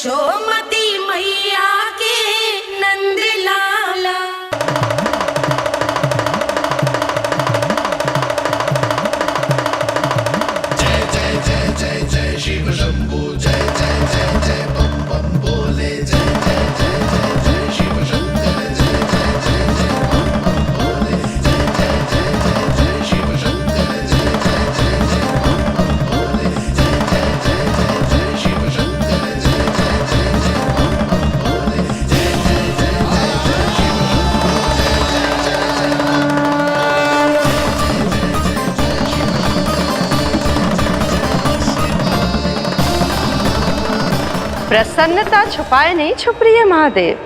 यशोमती मैया के नंद लाला। जय जय जय जय जय शिव शंभू, जय जय जय जय बम बम बोले, जय जय जय जय जय शिव शंकर, जय जय जय जय बम बम बोले, जय जय जय जय जय शिव शंकर, जय जय जय जय बम बम बोले, जय जय जय जय जय शिव शंकर, जय जय जय जय बम बम बोले, जय जय जय जय जय शिव शंकर, जय जय जय जय प्रसन्नता छुपाए नहीं छुप रही है महादेव।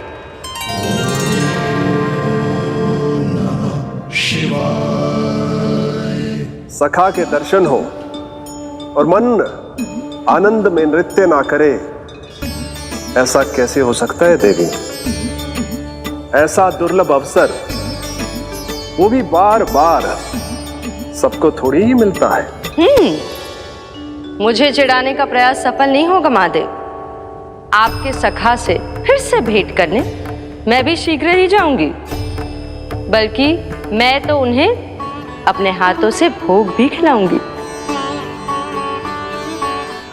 सखा के दर्शन हो और मन आनंद में नृत्य ना करे, ऐसा कैसे हो सकता है देवी? ऐसा दुर्लभ अवसर, वो भी बार बार, सबको थोड़ी ही मिलता है। मुझे चिढ़ाने का प्रयास सफल नहीं होगा महादेव। आपके सखा से फिर से भेंट करने मैं भी शीघ्र ही जाऊंगी, बल्कि मैं तो उन्हें अपने हाथों से भोग भी खिलाऊंगी।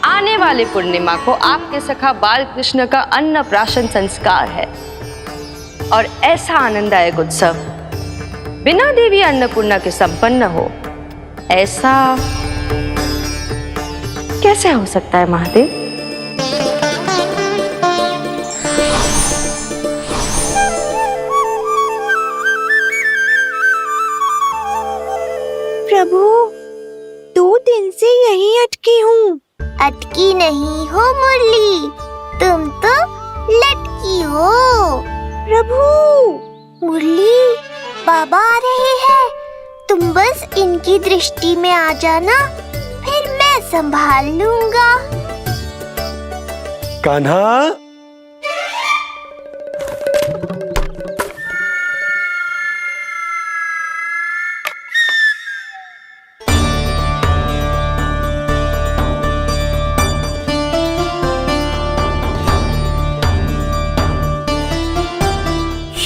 आने वाले पूर्णिमा को आपके सखा बाल कृष्ण का अन्नप्राशन संस्कार है, और ऐसा आनंददायक उत्सव बिना देवी अन्नपूर्णा के संपन्न हो, ऐसा कैसे हो सकता है महादेव? प्रभु, 2 दिन से यहीं अटकी हूँ। अटकी नहीं हो मुरली, तुम तो लटकी हो। प्रभु, मुरली, बाबा आ रहे हैं। तुम बस इनकी दृष्टि में आ जाना, फिर मैं संभाल लूंगा। कान्हा,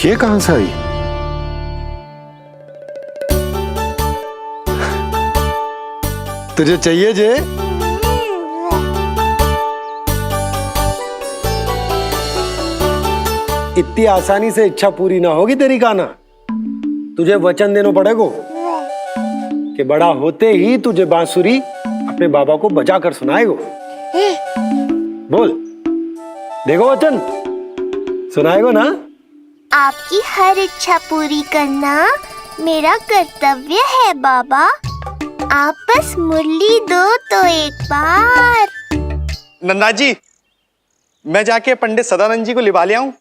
ये कहां से आई? तुझे चाहिए जे? इतनी आसानी से इच्छा पूरी ना होगी तेरी कान्हा। तुझे वचन देना पड़ेगा कि बड़ा होते ही तुझे बांसुरी अपने बाबा को बजा कर सुनाएगा। बोल, देखो वचन सुनाएगा ना? आपकी हर इच्छा पूरी करना मेरा कर्तव्य है बाबा। आप बस मुरली दो तो एक बार। नंदा जी, मैं जाके पंडित सदानंद जी को लिवा ले आऊं?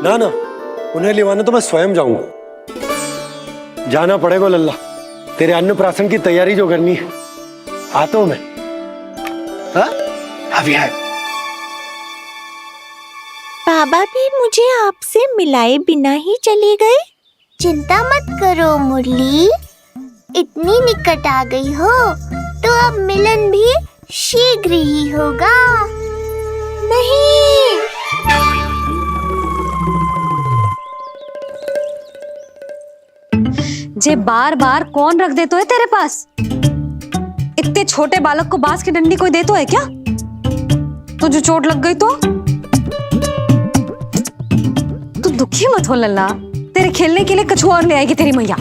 ना ना, उन्हें लिवाने तो मैं स्वयं जाऊंगा। जाना पड़ेगा लल्ला, तेरे अन्नप्राशन की तैयारी जो करनी है। आता हूं मैं। हाँ? अभी आए। बाबा भी मुझे आपसे मिलाए बिना ही चले गए। चिंता मत करो मुरली, इतनी निकट आ गई हो तो अब मिलन भी शीघ्र ही होगा। नहीं, जे बार बार कौन रख दे तो है तेरे पास? इतने छोटे बालक को बांस की डंडी कोई दे तो है क्या? तुझे चोट लग गई तो? तू दुखी मत हो लल्ला, तेरे खेलने के लिए कछुआ और ले आएगी तेरी मैया।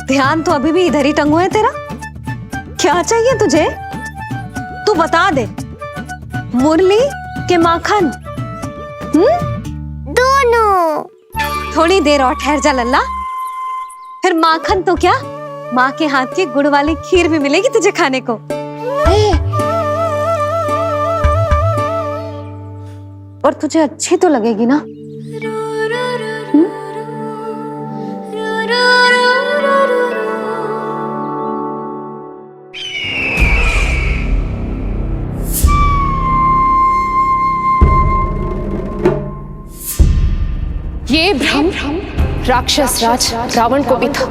ध्यान तो अभी भी इधर ही टंगो है तेरा। क्या चाहिए तुझे? तू बता दे, मुरली के माखन? दोनों। थोड़ी देर और ठहर जा लल्ला, फिर माखन तो क्या, माँ के हाथ की गुड़ वाली खीर भी मिलेगी तुझे खाने को। और तुझे अच्छी तो लगेगी ना? ये भ्रम राक्षस राज रावण को भी था,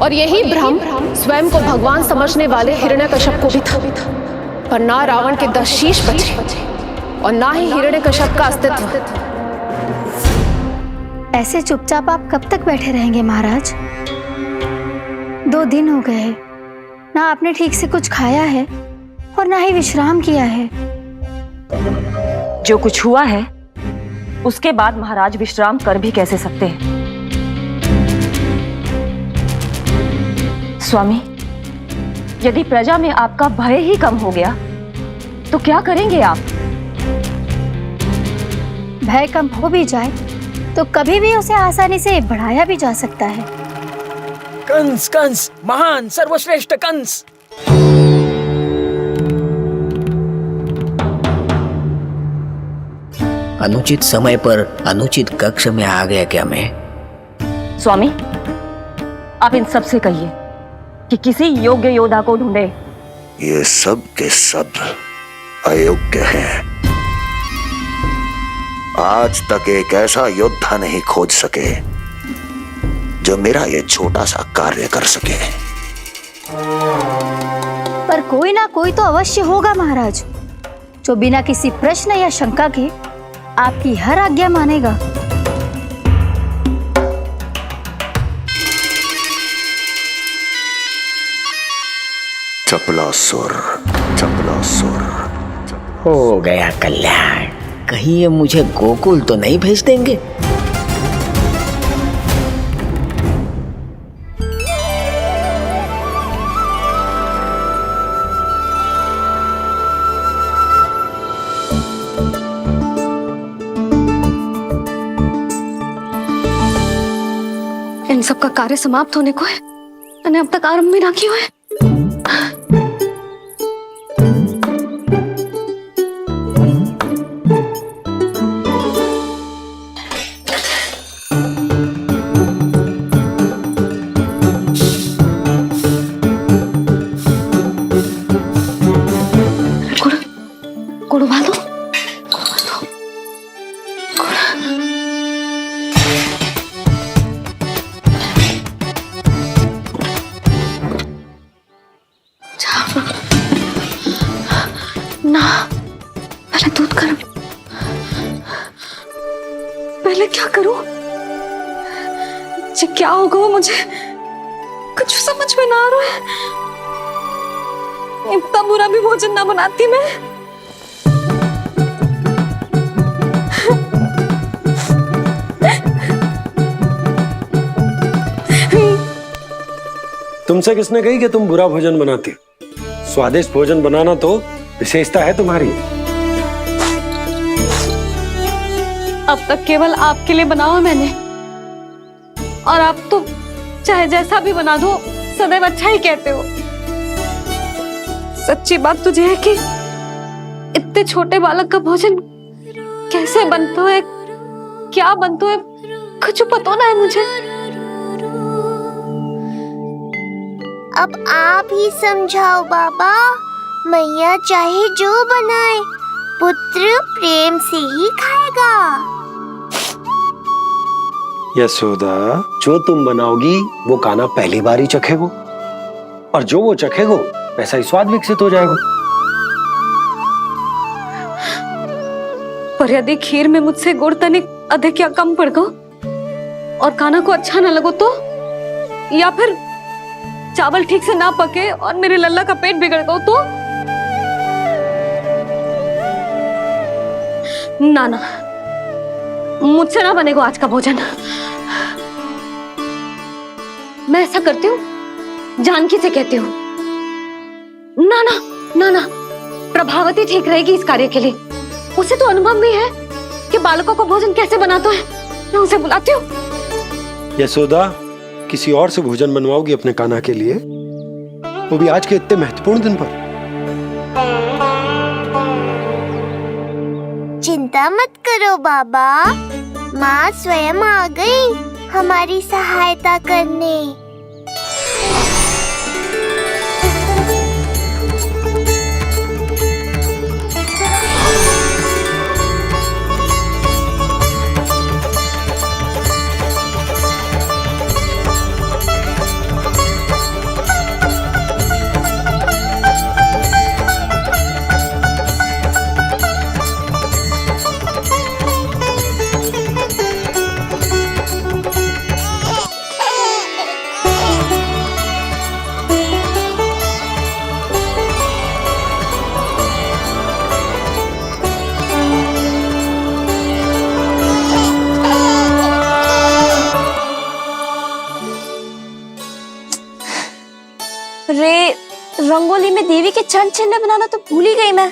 और यही भ्रम स्वयं को भगवान समझने वाले हिरण्यकश्यप को भी था। पर ना रावण के 10 शीश बचे और ना ही हिरण्यकश्यप का अस्तित्व। ऐसे चुपचाप आप कब तक बैठे रहेंगे महाराज? 2 दिन हो गए, ना आपने ठीक से कुछ खाया है और ना ही विश्राम किया है। जो कुछ हुआ है उसके बाद महाराज विश्राम कर भी कैसे सकते हैं? स्वामी, यदि प्रजा में आपका भय ही कम हो गया तो क्या करेंगे आप? भय कम हो भी जाए तो कभी भी उसे आसानी से बढ़ाया भी जा सकता है। कंस, कंस, महान सर्वश्रेष्ठ कंस। अनुचित समय पर अनुचित कक्ष में आ गया क्या मैं? स्वामी, आप इन सब से कहिए कि किसी योग्य योद्धा को ढूंढे। ये सब के सब अयोग्य हैं। आज तक एक ऐसा योद्धा नहीं खोज सके जो मेरा ये छोटा सा कार्य कर सके। पर कोई ना कोई तो अवश्य होगा महाराज, जो बिना किसी प्रश्न या शंका के आपकी हर आज्ञा मानेगा। चपलासुर, चपलासुर। हो गया कल्याण। कहीं ये मुझे गोकुल तो नहीं भेज देंगे? इन सब का कार्य समाप्त होने को है, मैंने अब तक आरंभ भी ना किया है। गुड़ उबाल दो। ना, पहले दूध गर्म। पहले क्या करूं? ये क्या होगा वो मुझे कुछ समझ में ना आ रहा है। इतना बुरा भी भोजन ना बनाती मैं। तुमसे किसने कही कि तुम बुरा भोजन बनाती? स्वादिष्ट भोजन बनाना तो विशेषता है तुम्हारी। अब तक केवल आपके लिए बनाओ मैंने, और आप तो चाहे जैसा भी बना दो सदैव अच्छा ही कहते हो। सच्ची बात तुझे है कि इतने छोटे बालक का भोजन कैसे बनता है, क्या बनता है, कुछ पता ना है मुझे। अब आप ही समझाओ बाबा। मैया चाहे जो बनाए, पुत्र प्रेम से ही खाएगा। यशोदा, जो तुम बनाओगी वो कान्हा पहली बार ही चखेगा, और जो वो चखेगा वैसा ही स्वाद विकसित हो जाएगा। पर यदि खीर में मुझसे गुड़ तनिक अधिक या कम पड़ गो और कान्हा को अच्छा ना लगो तो, या फिर चावल ठीक से ना पके और मेरे लल्ला का पेट बिगड़ गो तो? ना ना, मुझसे ना बनेगा आज का भोजन। मैं ऐसा करती हूँ, जानकी से कहती हूँ। ना ना ना ना, प्रभावती ठीक रहेगी इस कार्य के लिए। उसे तो अनुभव भी है कि बालकों को भोजन कैसे बनाता है। मैं उसे बुलाती हूँ। यशोदा, किसी और से भोजन बनवाओगी अपने कान्हा के लिए, वो भी आज के इतने महत्वपूर्ण दिन पर? चिंता मत करो बाबा, माँ स्वयं आ गई हमारी सहायता करने। रे, रंगोली में देवी के चरण चिन्ह बनाना तो भूल ही गई मैं।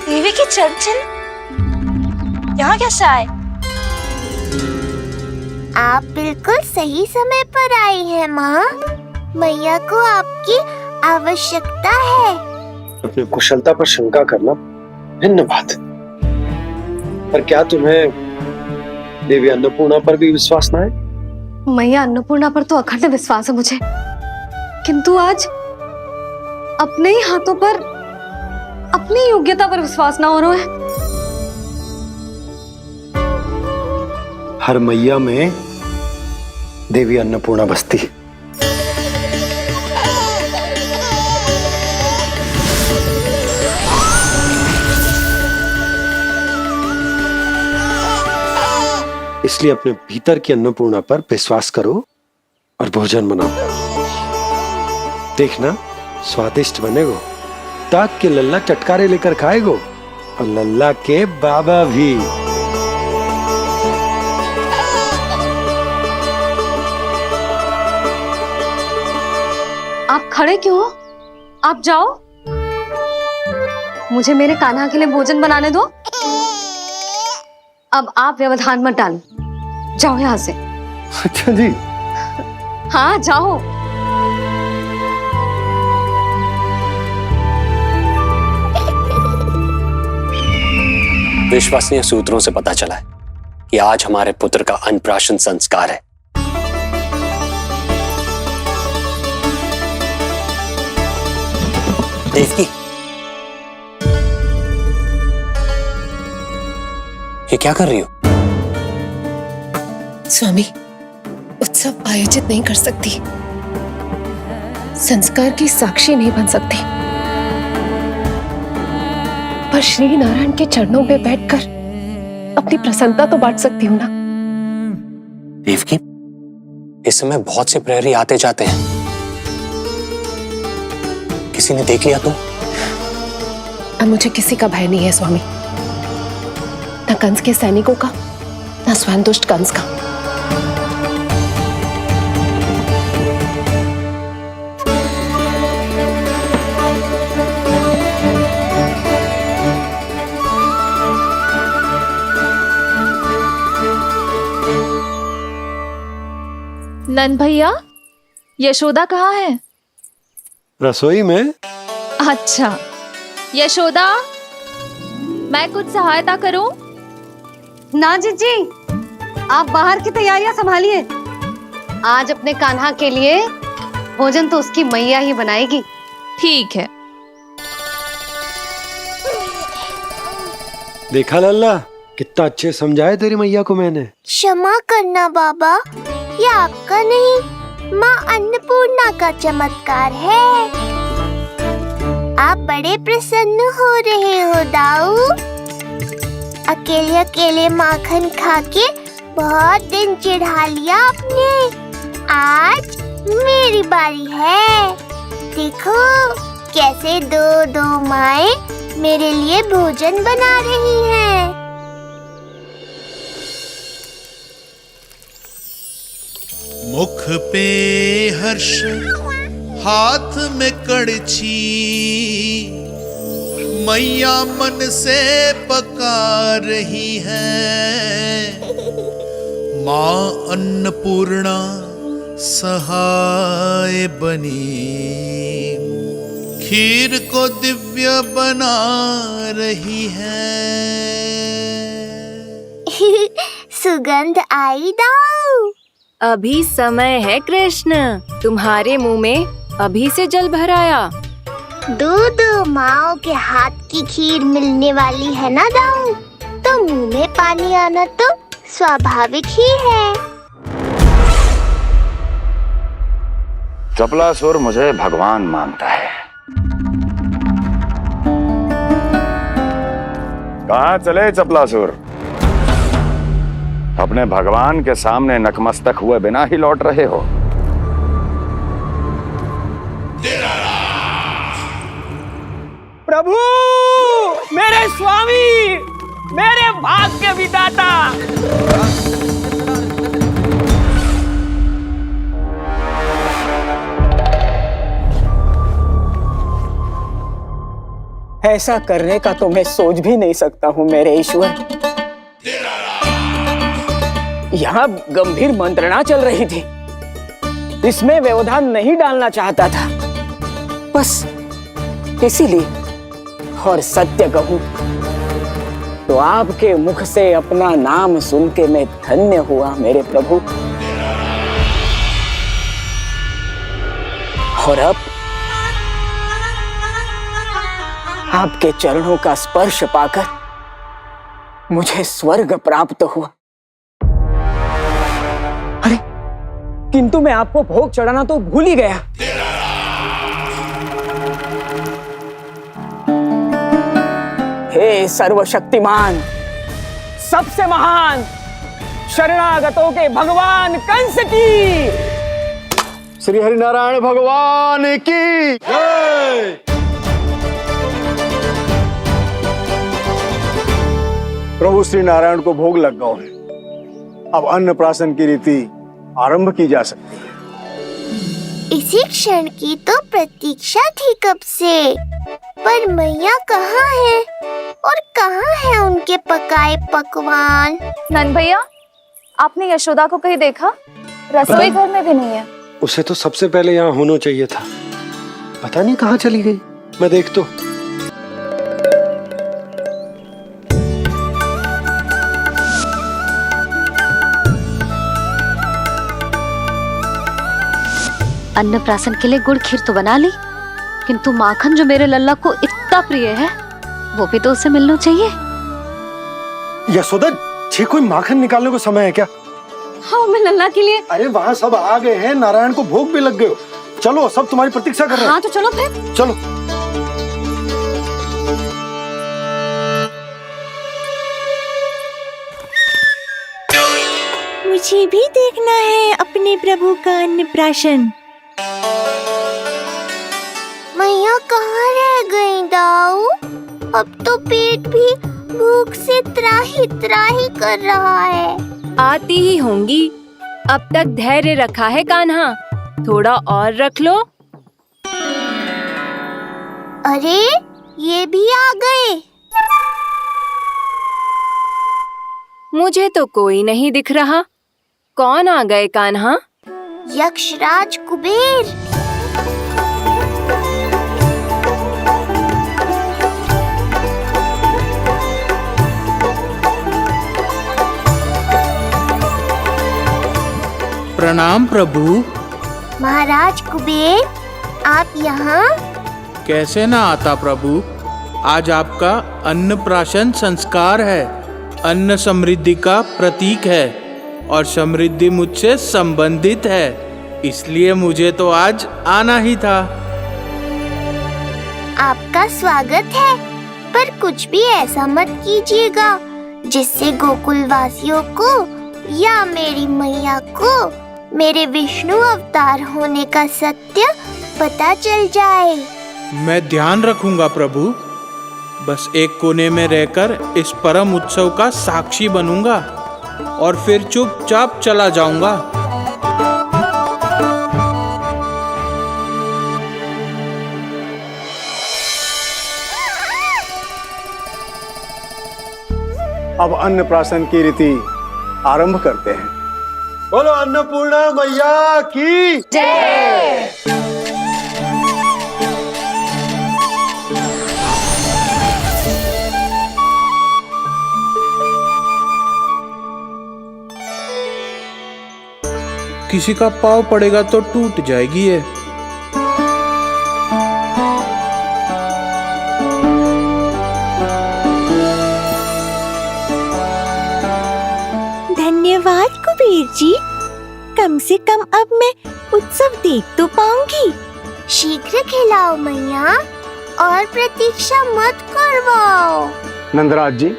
देवी के चरण चिन्ह यहाँ कैसे आए? आप बिल्कुल सही समय पर आई हैं माँ। मैया को आपकी आवश्यकता है। अपनी कुशलता पर शंका करना भिन्न बात है, पर क्या तुम्हें देवी अन्नपूर्णा पर भी विश्वास न है? मैया अन्नपूर्णा पर तो अखंड विश्वास है मुझे, किंतु आज अपने ही हाथों पर अपनी योग्यता पर विश्वास ना हो रहा है। हर मैया में देवी अन्नपूर्णा बसती है। इसलिए अपने भीतर की अन्नपूर्णा पर विश्वास करो और भोजन बनाओ। देखना स्वादिष्ट बनेगो, ताक के लल्ला चटकारे लेकर खाएगो और लल्ला के बाबा भी। आप खड़े क्यों हो? आप जाओ, मुझे मेरे कान्हा के लिए भोजन बनाने दो। अब आप व्यवधान मत डालो, जाओ यहाँ से। अच्छा जी। हाँ जाओ। विश्वसनीय सूत्रों से पता चला है कि आज हमारे पुत्र का अन्नप्राशन संस्कार है। देवकी, ये क्या कर रही हो? स्वामी, उत्सव आयोजित नहीं कर सकती, संस्कार की साक्षी नहीं बन सकती, पर श्री नारायण के चरणों में बैठकर अपनी प्रसन्नता तो बांट सकती हूँ ना। देवकी, इस समय बहुत से प्रहरी आते जाते हैं, किसी ने देख लिया तो? अब मुझे किसी का भय नहीं है स्वामी, न कंस के सैनिकों का, न स्वयं दुष्ट कंस का। नंद भैया, यशोदा कहाँ है? रसोई में। अच्छा, यशोदा, मैं कुछ सहायता करूं? ना जीजी, आप बाहर की तैयारियां संभालिए। आज अपने कान्हा के लिए भोजन तो उसकी मैया ही बनाएगी। ठीक है। देखा लल्ला, कितना अच्छे समझाए तेरी मैया को मैंने। क्षमा करना बाबा, ये आपका नहीं, माँ अन्नपूर्णा का चमत्कार है। आप बड़े प्रसन्न हो रहे हो दाऊ। अकेले अकेले माखन खा के बहुत दिन चिढ़ा लिया आपने। आज मेरी बारी है। देखो कैसे दो दो माएं मेरे लिए भोजन बना रही हैं। मुख पे हर्ष, हाथ में कड़छी, मैया मन से पका रही है। माँ अन्नपूर्णा सहाय बनी, खीर को दिव्य बना रही है। सुगंध आई दाऊ। अभी समय है कृष्ण, तुम्हारे मुंह में अभी से जल भराया। दो माओ के हाथ की खीर मिलने वाली है ना दाऊ, तो मुंह में पानी आना तो स्वाभाविक ही है। चपलासुर मुझे भगवान मानता है। कहाँ चले चपलासुर? अपने भगवान के सामने नतमस्तक हुए बिना ही लौट रहे हो। प्रभु, मेरे स्वामी, मेरे भाग्य विधाता। ऐसा करने का तो मैं सोच भी नहीं सकता हूँ मेरे ईश्वर। यहाँ गंभीर मंत्रणा चल रही थी, इसमें व्यवधान नहीं डालना चाहता था, बस इसीलिए। और सत्य कहूं तो आपके मुख से अपना नाम सुन के मैं धन्य हुआ मेरे प्रभु। और अब आपके चरणों का स्पर्श पाकर मुझे स्वर्ग प्राप्त हुआ। अरे किंतु मैं आपको भोग चढ़ाना तो भूल ही गया। हे सर्वशक्तिमान, सबसे महान, शरणागतों के भगवान कंस की, श्री हरिनारायण भगवान की जय। प्रभु श्री नारायण को भोग लग गया है, अब अन्नप्राशन की रीति आरंभ की जा सकती है। इसी क्षण की तो प्रतीक्षा थी कब से, पर मैया कहाँ है और कहाँ है उनके पकाए पकवान? नंद भैया, आपने यशोदा को कहीं देखा? रसोई घर में भी नहीं है। उसे तो सबसे पहले यहाँ होना चाहिए था, पता नहीं कहाँ चली गई। मैं देख तो। अन्नप्राशन के लिए गुड़ खीर तो बना ली, किंतु माखन जो मेरे लल्ला को इतना प्रिय है, वो भी तो उसे मिलना चाहिए। यशोदा जी, कोई माखन निकालने को समय है क्या? हाँ, मैं लल्ला के लिए। अरे वहाँ सब आ गए हैं, नारायण को भोग भी लग गए हो। चलो, सब तुम्हारी प्रतीक्षा कर रहे हैं। हाँ तो चलो फिर। चलो। मुझे भी देखना है अपने प्रभु का अन्नप्राशन। मैया कहाँ रह गई दाऊ? अब तो पेट भी भूख से त्राही त्राही कर रहा है। आती ही होंगी। अब तक धैर्य रखा है कान्हा, थोड़ा और रख लो। अरे ये भी आ गए। मुझे तो कोई नहीं दिख रहा। कौन आ गए कान्हा? यक्षराज कुबेर। प्रणाम प्रभु। महाराज कुबेर, आप यहाँ? कैसे ना आता प्रभु, आज आपका अन्नप्राशन संस्कार है। अन्न समृद्धि का प्रतीक है और समृद्धि मुझसे संबंधित है, इसलिए मुझे तो आज आना ही था। आपका स्वागत है, पर कुछ भी ऐसा मत कीजिएगा जिससे गोकुल वासियों को या मेरी मैया को मेरे विष्णु अवतार होने का सत्य पता चल जाए। मैं ध्यान रखूंगा प्रभु। बस एक कोने में रहकर इस परम उत्सव का साक्षी बनूंगा और फिर चुपचाप चला जाऊंगा। अब अन्नप्राशन की रीति आरंभ करते हैं। बोलो अन्नपूर्णा मैया की जय। किसी का पाँव पड़ेगा तो टूट जाएगी ये। धन्यवाद कुबेर जी, कम से कम अब मैं उत्सव देख तो पाऊंगी। शीघ्र खिलाओ मैया और प्रतीक्षा मत करवाओ। नंदराज जी,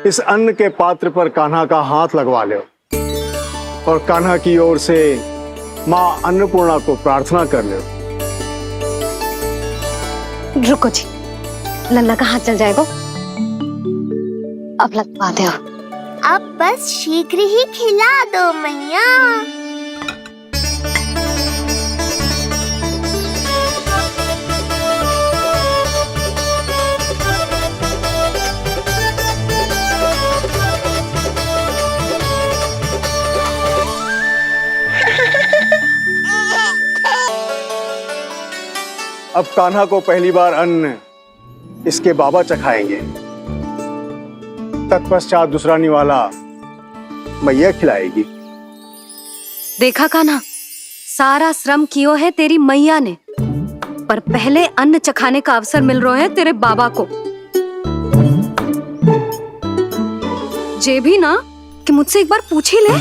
इस अन्न के पात्र पर कान्हा का हाथ लगवा लो और कान्हा की ओर से माँ अन्नपूर्णा को प्रार्थना कर लो। रुको जी, नन्ना का हाथ चल जाएगा। अब लग पाते हो। अब बस शीघ्र ही खिला दो मैया। अब कान्हा को पहली बार अन्न इसके बाबा चखाएंगे, तत्पश्चात दूसरा निवाला मैया खिलाएगी। देखा कान्हा, सारा श्रम कियो है तेरी मैया ने, पर पहले अन्न चखाने का अवसर मिल रहा है तेरे बाबा को। जे भी ना कि मुझसे एक बार पूछ ही ले।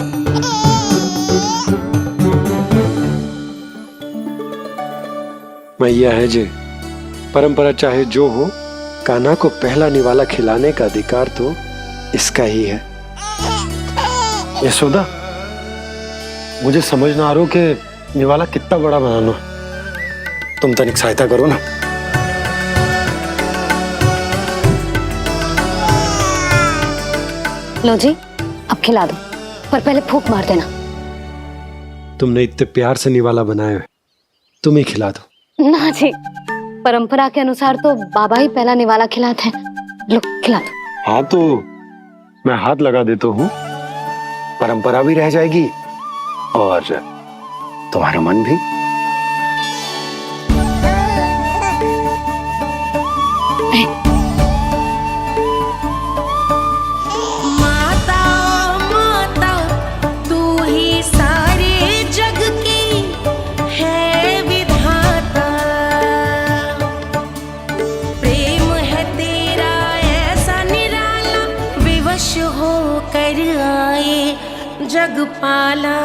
मैया है जे, परंपरा चाहे जो हो, कान्हा को पहला निवाला खिलाने का अधिकार तो इसका ही है। यशोदा, मुझे समझ ना आ रहा कि निवाला कितना बड़ा बनाना। तुम तनिक सहायता करो ना। लो जी, अब खिला दो, पर पहले फूंक मार देना। तुमने इतने प्यार से निवाला बनाया है, तुम ही खिला दो। ना जी, परंपरा के अनुसार तो बाबा ही पहला निवाला खिलाते हैं। लो खिला दो। हाँ तो मैं हाथ लगा देता हूँ, परंपरा भी रह जाएगी और तुम्हारा मन भी। माता माता तू ही सारे जग की है विधाता, प्रेम है तेरा ऐसा निराला, विवश होकर आए जग पाला।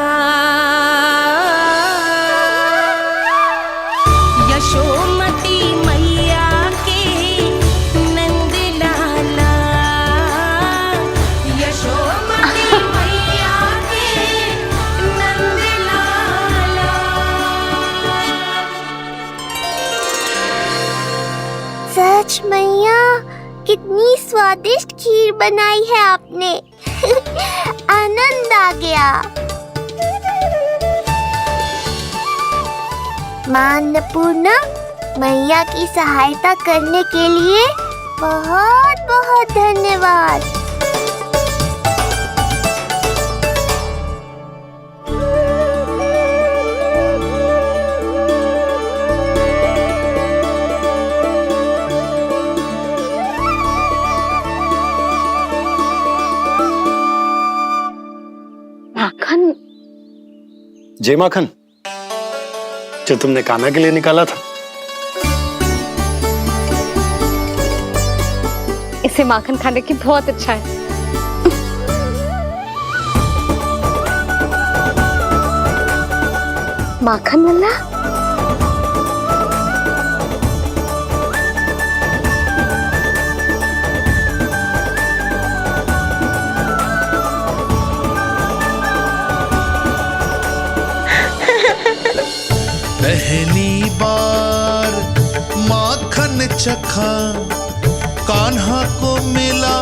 यशोमती मैया के नंद लाला, यशोमती मैया के नंद लाला। सच मैया, कितनी स्वादिष्ट खीर बनाई है आपने। आनंद आ गया। मां अन्नपूर्णा, मैया की सहायता करने के लिए बहुत बहुत धन्यवाद। माखन, जय माखन, जो तुमने कान्हा के लिए निकाला था। इसे माखन खाने की बहुत अच्छा है। माखन वाला पहली बार माखन चखा, कान्हा को मिला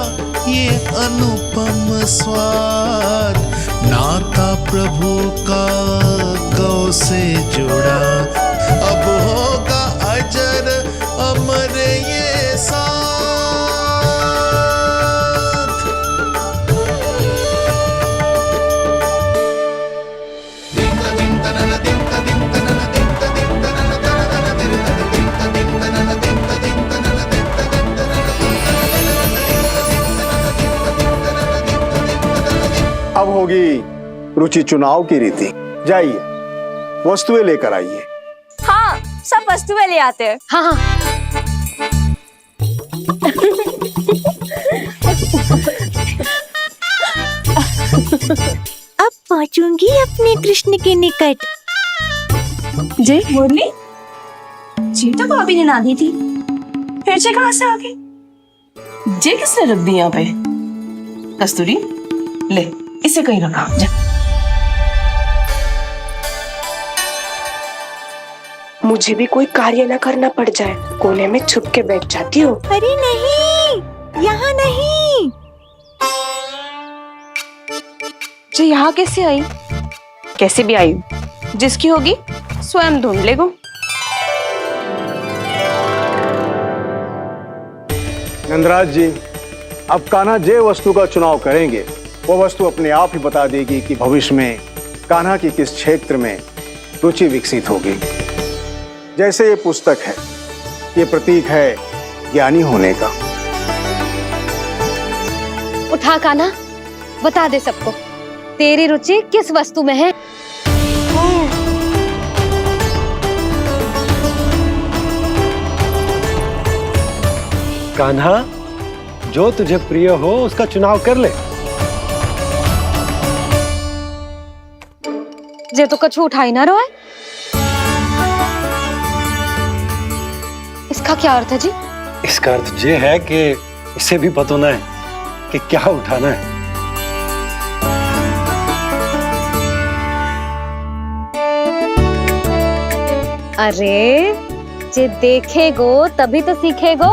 ये अनुपम स्वाद। नाता प्रभु का गौ से जुड़ा, अब होगा अजर अमर ये साथ। अब होगी रुचि चुनाव की रीति। जाइए, वस्तुएं लेकर आइए। हाँ, सब वस्तुएं ले आते हैं। हाँ हाँ। अब पहुंचूंगी अपने कृष्ण के निकट। जय मुरली, जी तो भाभी ने ना दी थी, फिर से कहां से आ गई? जे किसने रख दी यहाँ पे? कस्तूरी, ले इसे कहीं रखा जा। मुझे भी कोई कार्य न करना पड़ जाए, कोने में छुप के बैठ जाती हूँ। अरे नहीं, यहाँ नहीं। जी यहाँ कैसे आई? कैसे भी आई, जिसकी होगी स्वयं ढूंढ लेगो। नंदराज जी, अब कान्हा जे वस्तु का चुनाव करेंगे वो वस्तु अपने आप ही बता देगी कि भविष्य में कान्हा की किस क्षेत्र में रुचि विकसित होगी। जैसे ये पुस्तक है, ये प्रतीक है ज्ञानी होने का। उठा कान्हा, बता दे सबको तेरी रुचि किस वस्तु में है। कान्हा, जो तुझे प्रिय हो उसका चुनाव कर ले। जे तो कछु उठाई ना रहा है। इसका क्या अर्थ है जी? इसका अर्थ ये है कि इसे भी पता ना है कि क्या उठाना है। अरे जे देखेगो तभी तो सीखेगो।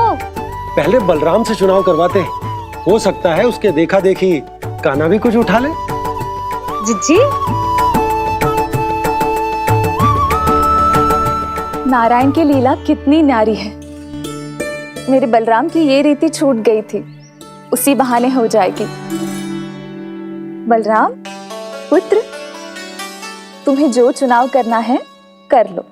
पहले बलराम से चुनाव करवाते हैं, हो सकता है उसके देखा देखी कान्हा भी कुछ उठा ले। जिज्जी, नारायण की लीला कितनी न्यारी है। मेरे बलराम की ये रीति छूट गई थी, उसी बहाने हो जाएगी। बलराम पुत्र, तुम्हें जो चुनाव करना है कर लो।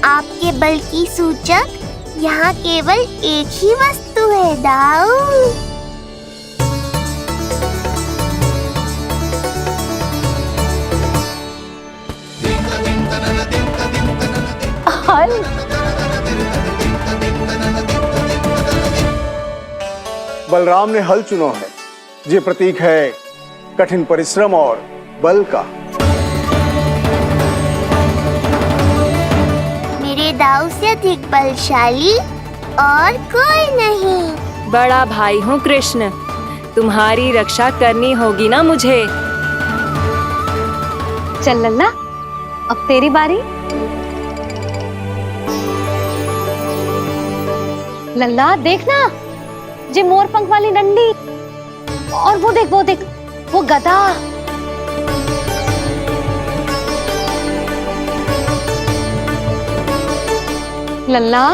आपके बल की सूचक यहाँ केवल एक ही वस्तु है, दाऊ। हल। बलराम ने हल चुना है, ये प्रतीक है कठिन परिश्रम और बल का। मेरे दाऊ से अधिक बलशाली और कोई नहीं। बड़ा भाई हूँ कृष्ण, तुम्हारी रक्षा करनी होगी ना मुझे। चल लल्ला, अब तेरी बारी। लल्ला देखना, जे मोर पंख वाली डंडी, और वो देख वो गदा। लल्ला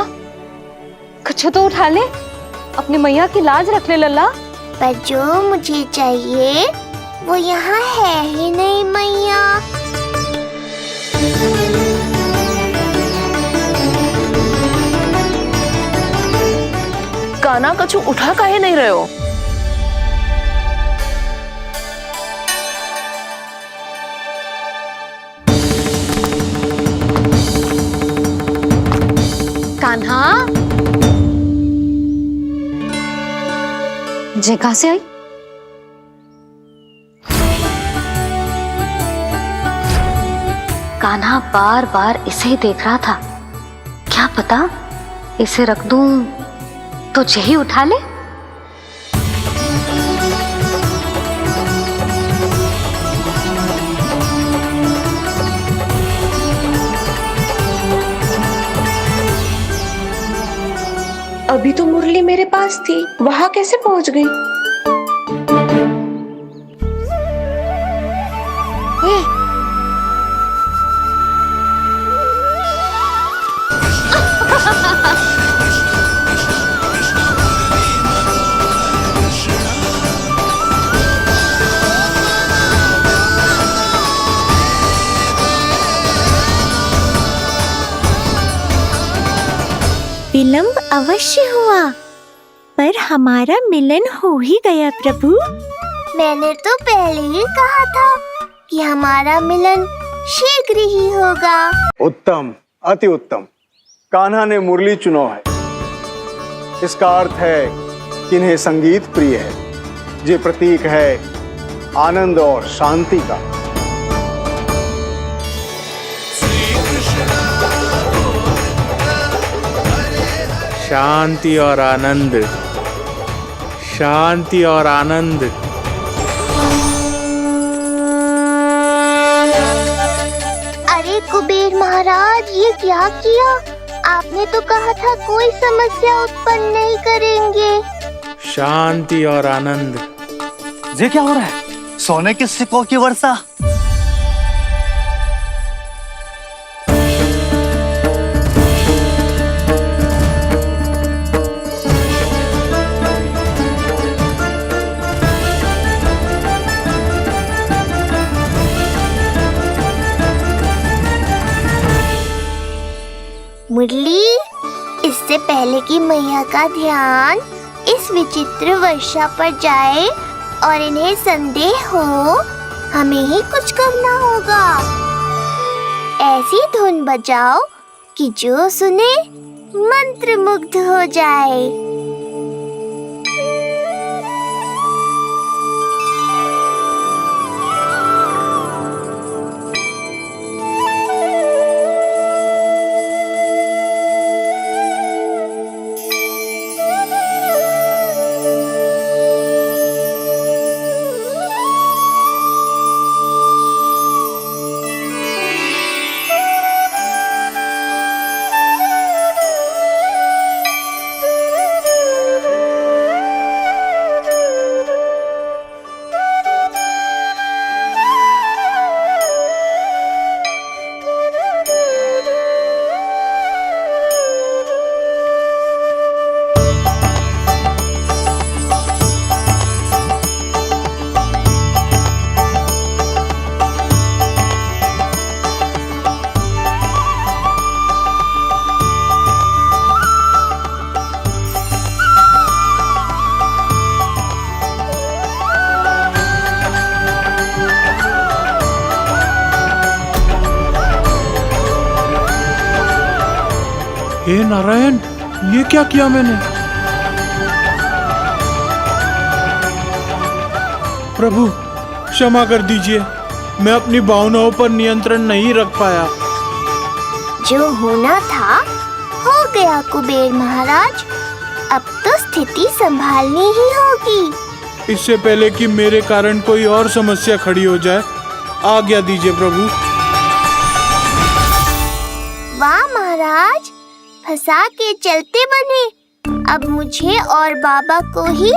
कुछ तो उठा ले, अपनी मैया की लाज रख ले लल्ला। पर जो मुझे चाहिए वो यहाँ है ही नहीं मैया। कान्हा कछु उठा काहे नहीं रहे हो? कान्हा, जे कहाँ से आई? कान्हा बार बार इसे ही देख रहा था। क्या पता इसे रख दूं तो यही उठा ले। अभी तो मुरली मेरे पास थी, वहां कैसे पहुंच गई? विलंब अवश्य हुआ, पर हमारा मिलन हो ही गया प्रभु। मैंने तो पहले ही कहा था कि हमारा मिलन शीघ्र ही होगा। उत्तम, अति उत्तम। कान्हा ने मुरली चुना है, इसका अर्थ है कि इन्हें संगीत प्रिय है। ये प्रतीक है आनंद और शांति का। शांति और आनंद, शांति और आनंद। अरे कुबेर महाराज, महाराज, ये क्या किया? आपने तो कहा था कोई समस्या उत्पन्न नहीं करेंगे। शांति और आनंद। ये क्या हो रहा है? सोने के सिक्कों की वर्षा। मुरली, इससे पहले कि मैया का ध्यान इस विचित्र वर्षा पर जाए और इन्हें संदेह हो, हमें ही कुछ करना होगा। ऐसी धुन बजाओ कि जो सुने मंत्रमुग्ध हो जाए। हे नारायण, ये क्या किया मैंने? प्रभु क्षमा कर दीजिए, मैं अपनी भावनाओं पर नियंत्रण नहीं रख पाया। जो होना था हो गया कुबेर महाराज, अब तो स्थिति संभालनी ही होगी। इससे पहले कि मेरे कारण कोई और समस्या खड़ी हो जाए, आज्ञा दीजिए प्रभु। वाह महाराज, फंसा के चलते बने। अब मुझे और बाबा को ही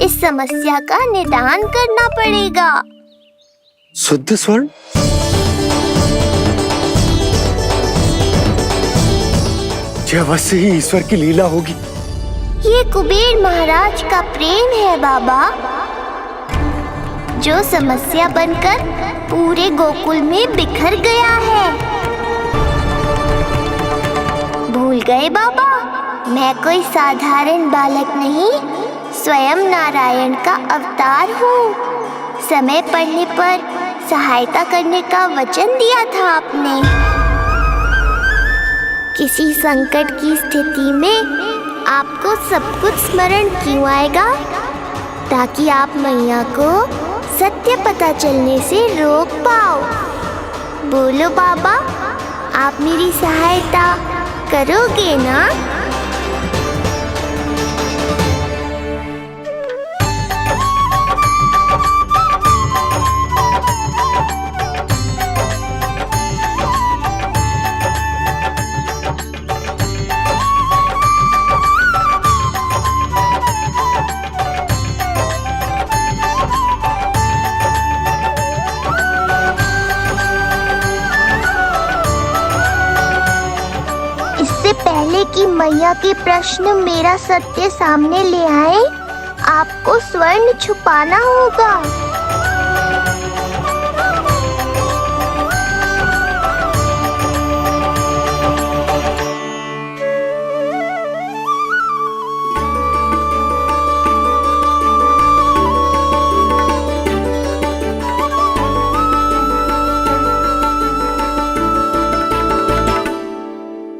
इस समस्या का निदान करना पड़ेगा। शुद्ध स्वर्ण? यह अवश्य ही ईश्वर की लीला होगी। ये कुबेर महाराज का प्रेम है बाबा, जो समस्या बनकर पूरे गोकुल में बिखर गया है। भूल गए बाबा, मैं कोई साधारण बालक नहीं, स्वयं नारायण का अवतार हूँ। समय पड़ने पर सहायता करने का वचन दिया था आपने। किसी संकट की स्थिति में आपको सब कुछ स्मरण क्यों आएगा? ताकि आप मैया को सत्य पता चलने से रोक पाओ। बोलो बाबा, आप मेरी सहायता करोगे ना? इससे पहले कि मैया के प्रश्न मेरा सत्य सामने ले आए, आपको स्वर्ण छुपाना होगा।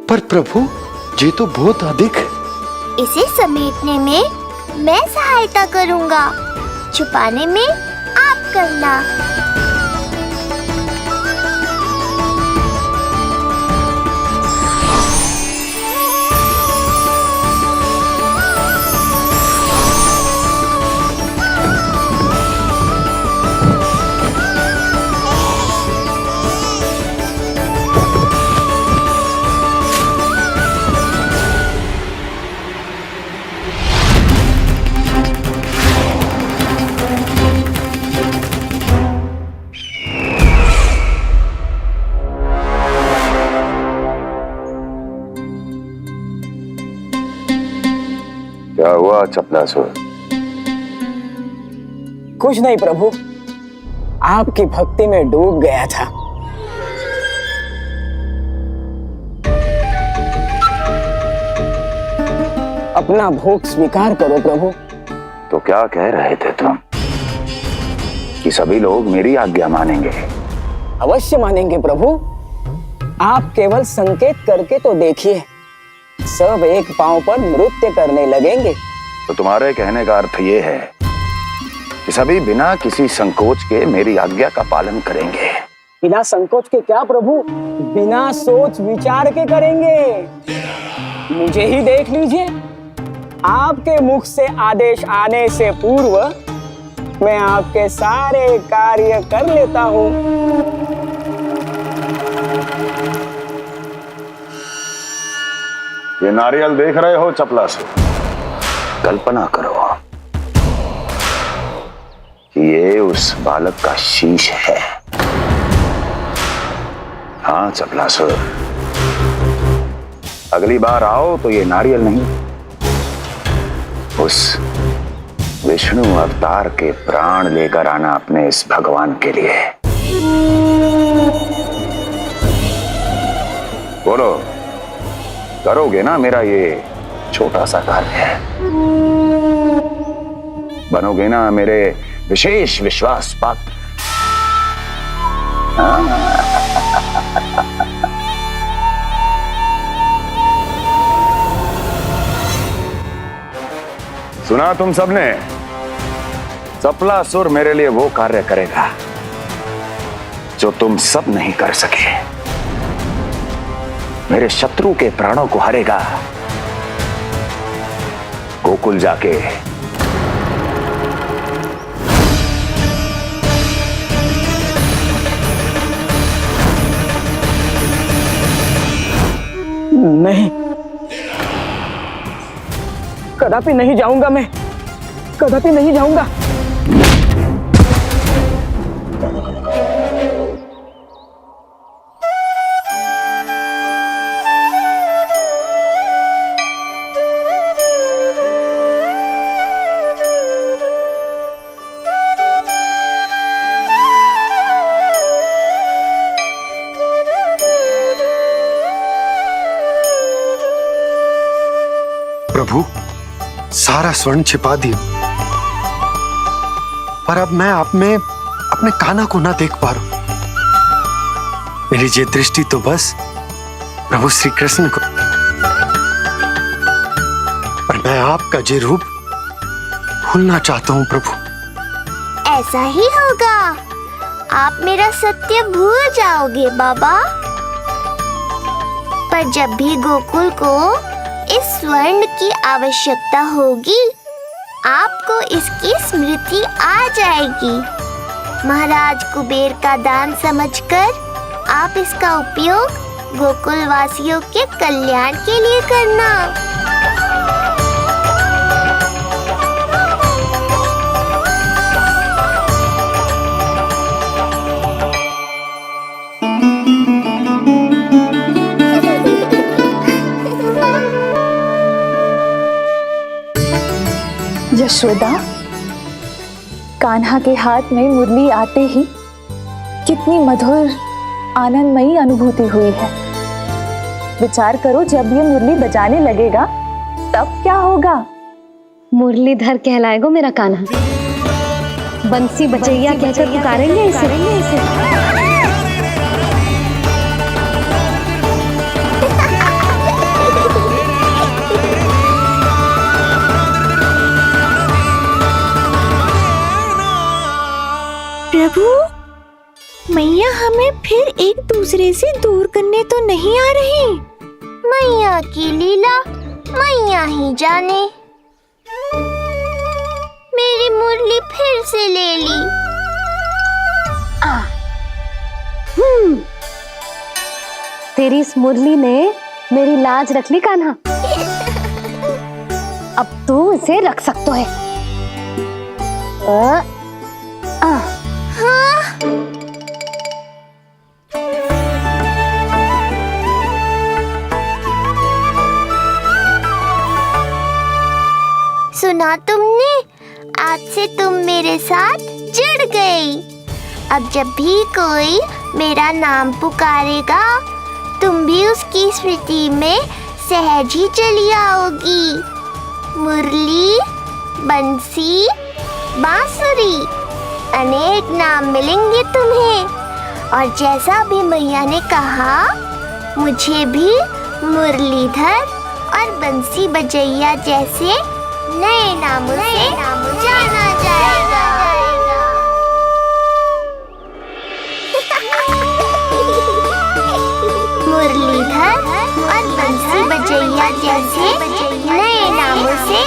पर प्रभु, ये तो बहुत अधिक है। इसे समेटने में मैं सहायता करूंगा, छुपाने में आप करना। क्या हुआ चपलासुर? कुछ नहीं प्रभु, आपकी भक्ति में डूब गया था। अपना भोग स्वीकार करो प्रभु। तो क्या कह रहे थे तुम कि सभी लोग मेरी आज्ञा मानेंगे? अवश्य मानेंगे प्रभु। आप केवल संकेत करके तो देखिए, सब एक पांव पर नृत्य करने लगेंगे। तो तुम्हारे कहने का अर्थ ये है कि सभी बिना किसी संकोच के मेरी आज्ञा का पालन करेंगे? बिना संकोच के क्या प्रभु, बिना सोच विचार के करेंगे। मुझे ही देख लीजिए, आपके मुख से आदेश आने से पूर्व मैं आपके सारे कार्य कर लेता हूँ। ये नारियल देख रहे हो चपलासुर? कल्पना करो कि ये उस बालक का शीश है। हाँ चपलासुर, अगली बार आओ तो ये नारियल नहीं, उस विष्णु अवतार के प्राण लेकर आना अपने इस भगवान के लिए। बोलो, करोगे ना मेरा ये छोटा सा कार्य? बनोगे ना मेरे विशेष विश्वास पात्र? सुना तुम सबने? चपलासुर मेरे लिए वो कार्य करेगा जो तुम सब नहीं कर सके। मेरे शत्रु के प्राणों को हरेगा। गोकुल जाके नहीं, कदापि नहीं जाऊंगा मैं, कदापि नहीं जाऊंगा। प्रभु, सारा स्वर्ण छिपा दिया, पर अब मैं आप में अपने कान्हा को ना देख पा रहा हूं। मेरी ये दृष्टि तो बस प्रभु श्री कृष्ण को, पर मैं आपका ये रूप भूलना चाहता हूं प्रभु। ऐसा ही होगा, आप मेरा सत्य भूल जाओगे बाबा। पर जब भी गोकुल को इस स्वर्ण की आवश्यकता होगी, आपको इसकी स्मृति आ जाएगी। महाराज कुबेर का दान समझकर आप इसका उपयोग गोकुल वासियों के कल्याण के लिए करना। यशोदा, कान्हा के हाथ में मुरली आते ही कितनी मधुर आनंदमयी अनुभूति हुई है। विचार करो, जब ये मुरली बजाने लगेगा तब क्या होगा? मुरलीधर कहलाएगा मेरा कान्हा। बंसी बजैया कहकर पुकारेंगे इसे। प्रभु, मैया हमें फिर एक दूसरे से दूर करने तो नहीं आ रही। मैया की लीला मैया ही जाने। मेरी मुरली फिर से ले ली। तेरी इस मुरली ने मेरी लाज रख ली कान्हा। अब तू इसे रख सकता है। हाँ? सुना तुमने? आज से तुम मेरे साथ जुड़ गई। अब जब भी कोई मेरा नाम पुकारेगा, तुम भी उसकी स्मृति में सहज ही चली आओगी। मुरली, बंसी, बांसुरी, अनेक नाम मिलेंगे तुम्हें। और जैसा भी मैया ने कहा, मुझे भी मुरलीधर और बंसी बजैया जैसे नए नामों से जाना जाएगा। मुरलीधर और बंसी बजैया जैसे नए नामों से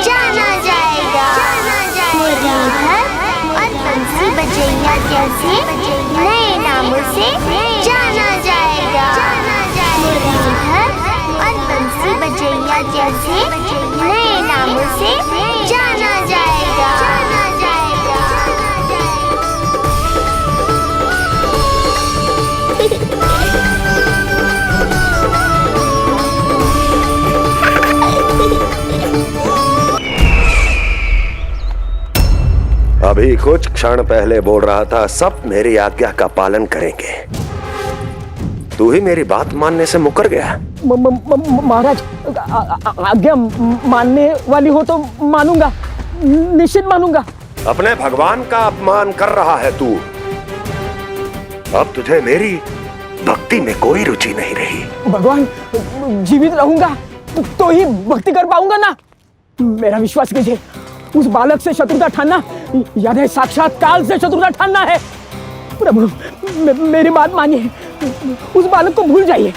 जाना जाएगा। मुरलीधर और बंसी बजैया जैसे नए नामों से जाना जाएगा। मुरलीधर और बंसी बजैया जैसे नए नामों से जाना जाएगा। अभी कुछ क्षण पहले बोल रहा था सब मेरी आज्ञा का पालन करेंगे। तू ही मेरी बात मानने से मुकर गया। महाराज, आज्ञा मानने वाली हो तो मानूंगा, निश्चित मानूंगा। अपने भगवान का अपमान कर रहा है तू। अब तुझे मेरी भक्ति में कोई रुचि नहीं रही। भगवान, जीवित रहूंगा तो ही भक्ति कर पाऊंगा ना। मेरा विश्वास कीजिए, उस बालक से शत्रुता ठानना याद है, साक्षात काल से शत्रुता ठानना है। प्रभु, मेरी बात मानिए, उस बालक को भूल जाइए,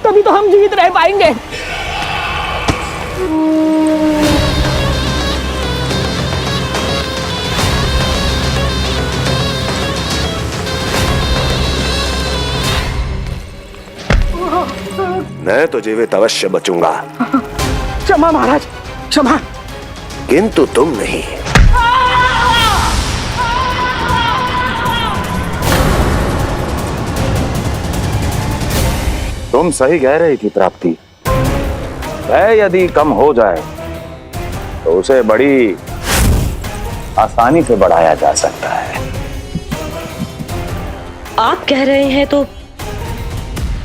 तभी तो हम जीवित रह पाएंगे। मैं तो जीवित अवश्य बचूंगा। क्षमा महाराज, क्षमा। किंतु तुम नहीं। तुम सही कह रही थी प्राप्ति। भय यदि कम हो जाए तो उसे बड़ी आसानी से बढ़ाया जा सकता है। आप कह रहे हैं तो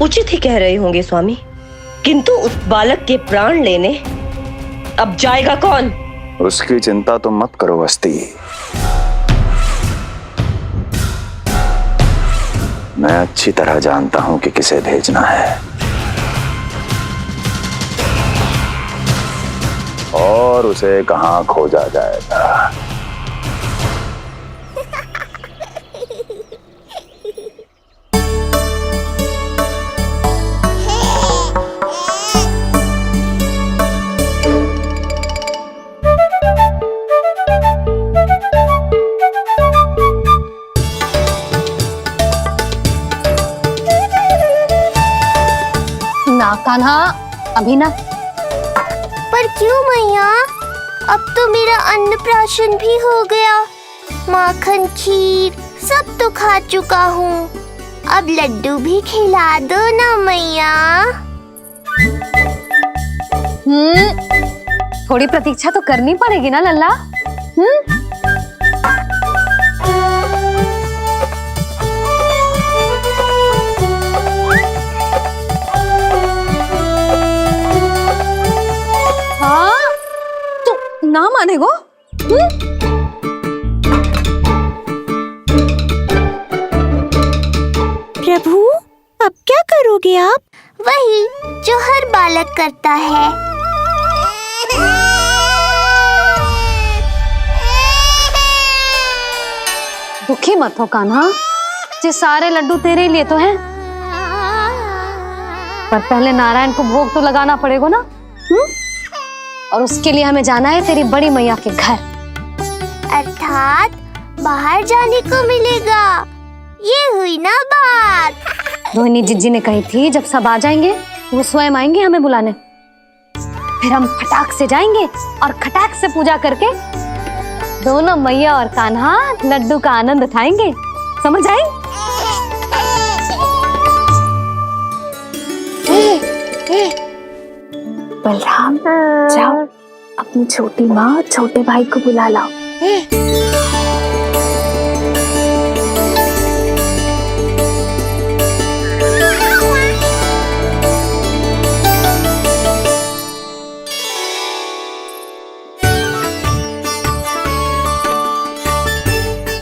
उचित ही कह रहे होंगे स्वामी, किंतु उस बालक के प्राण लेने अब जाएगा कौन? उसकी चिंता तो मत करो वस्ती। मैं अच्छी तरह जानता हूं कि किसे भेजना है और उसे कहां खोजा जाएगा। कान्हा, अभी ना। पर क्यों मैया? अब तो मेरा अन्नप्राशन भी हो गया। माखन, खीर सब तो खा चुका हूँ। अब लड्डू भी खिला दो ना मैया। थोड़ी प्रतीक्षा तो करनी पड़ेगी ना लल्ला। ना मानेगो? प्रभु, अब क्या करोगे आप? वही जो हर बालक करता है। दुखी मत हो कान्हा, ये सारे लड्डू तेरे लिए तो हैं। पर पहले नारायण को भोग तो लगाना पड़ेगा ना। और उसके लिए हमें जाना है तेरी बड़ी मैया के घर। अर्थात बाहर जाने को मिलेगा। ये हुई ना बात। रोहिणी जिज्जी ने कही थी जब सब आ जाएंगे वो स्वयं आएंगे हमें बुलाने। फिर हम फटाक से जाएंगे और खटाक से पूजा करके दोनों मैया और कान्हा लड्डू का आनंद उठाएंगे। समझ आई? बलराम, जाओ अपनी छोटी माँ और छोटे भाई को बुला लाओ।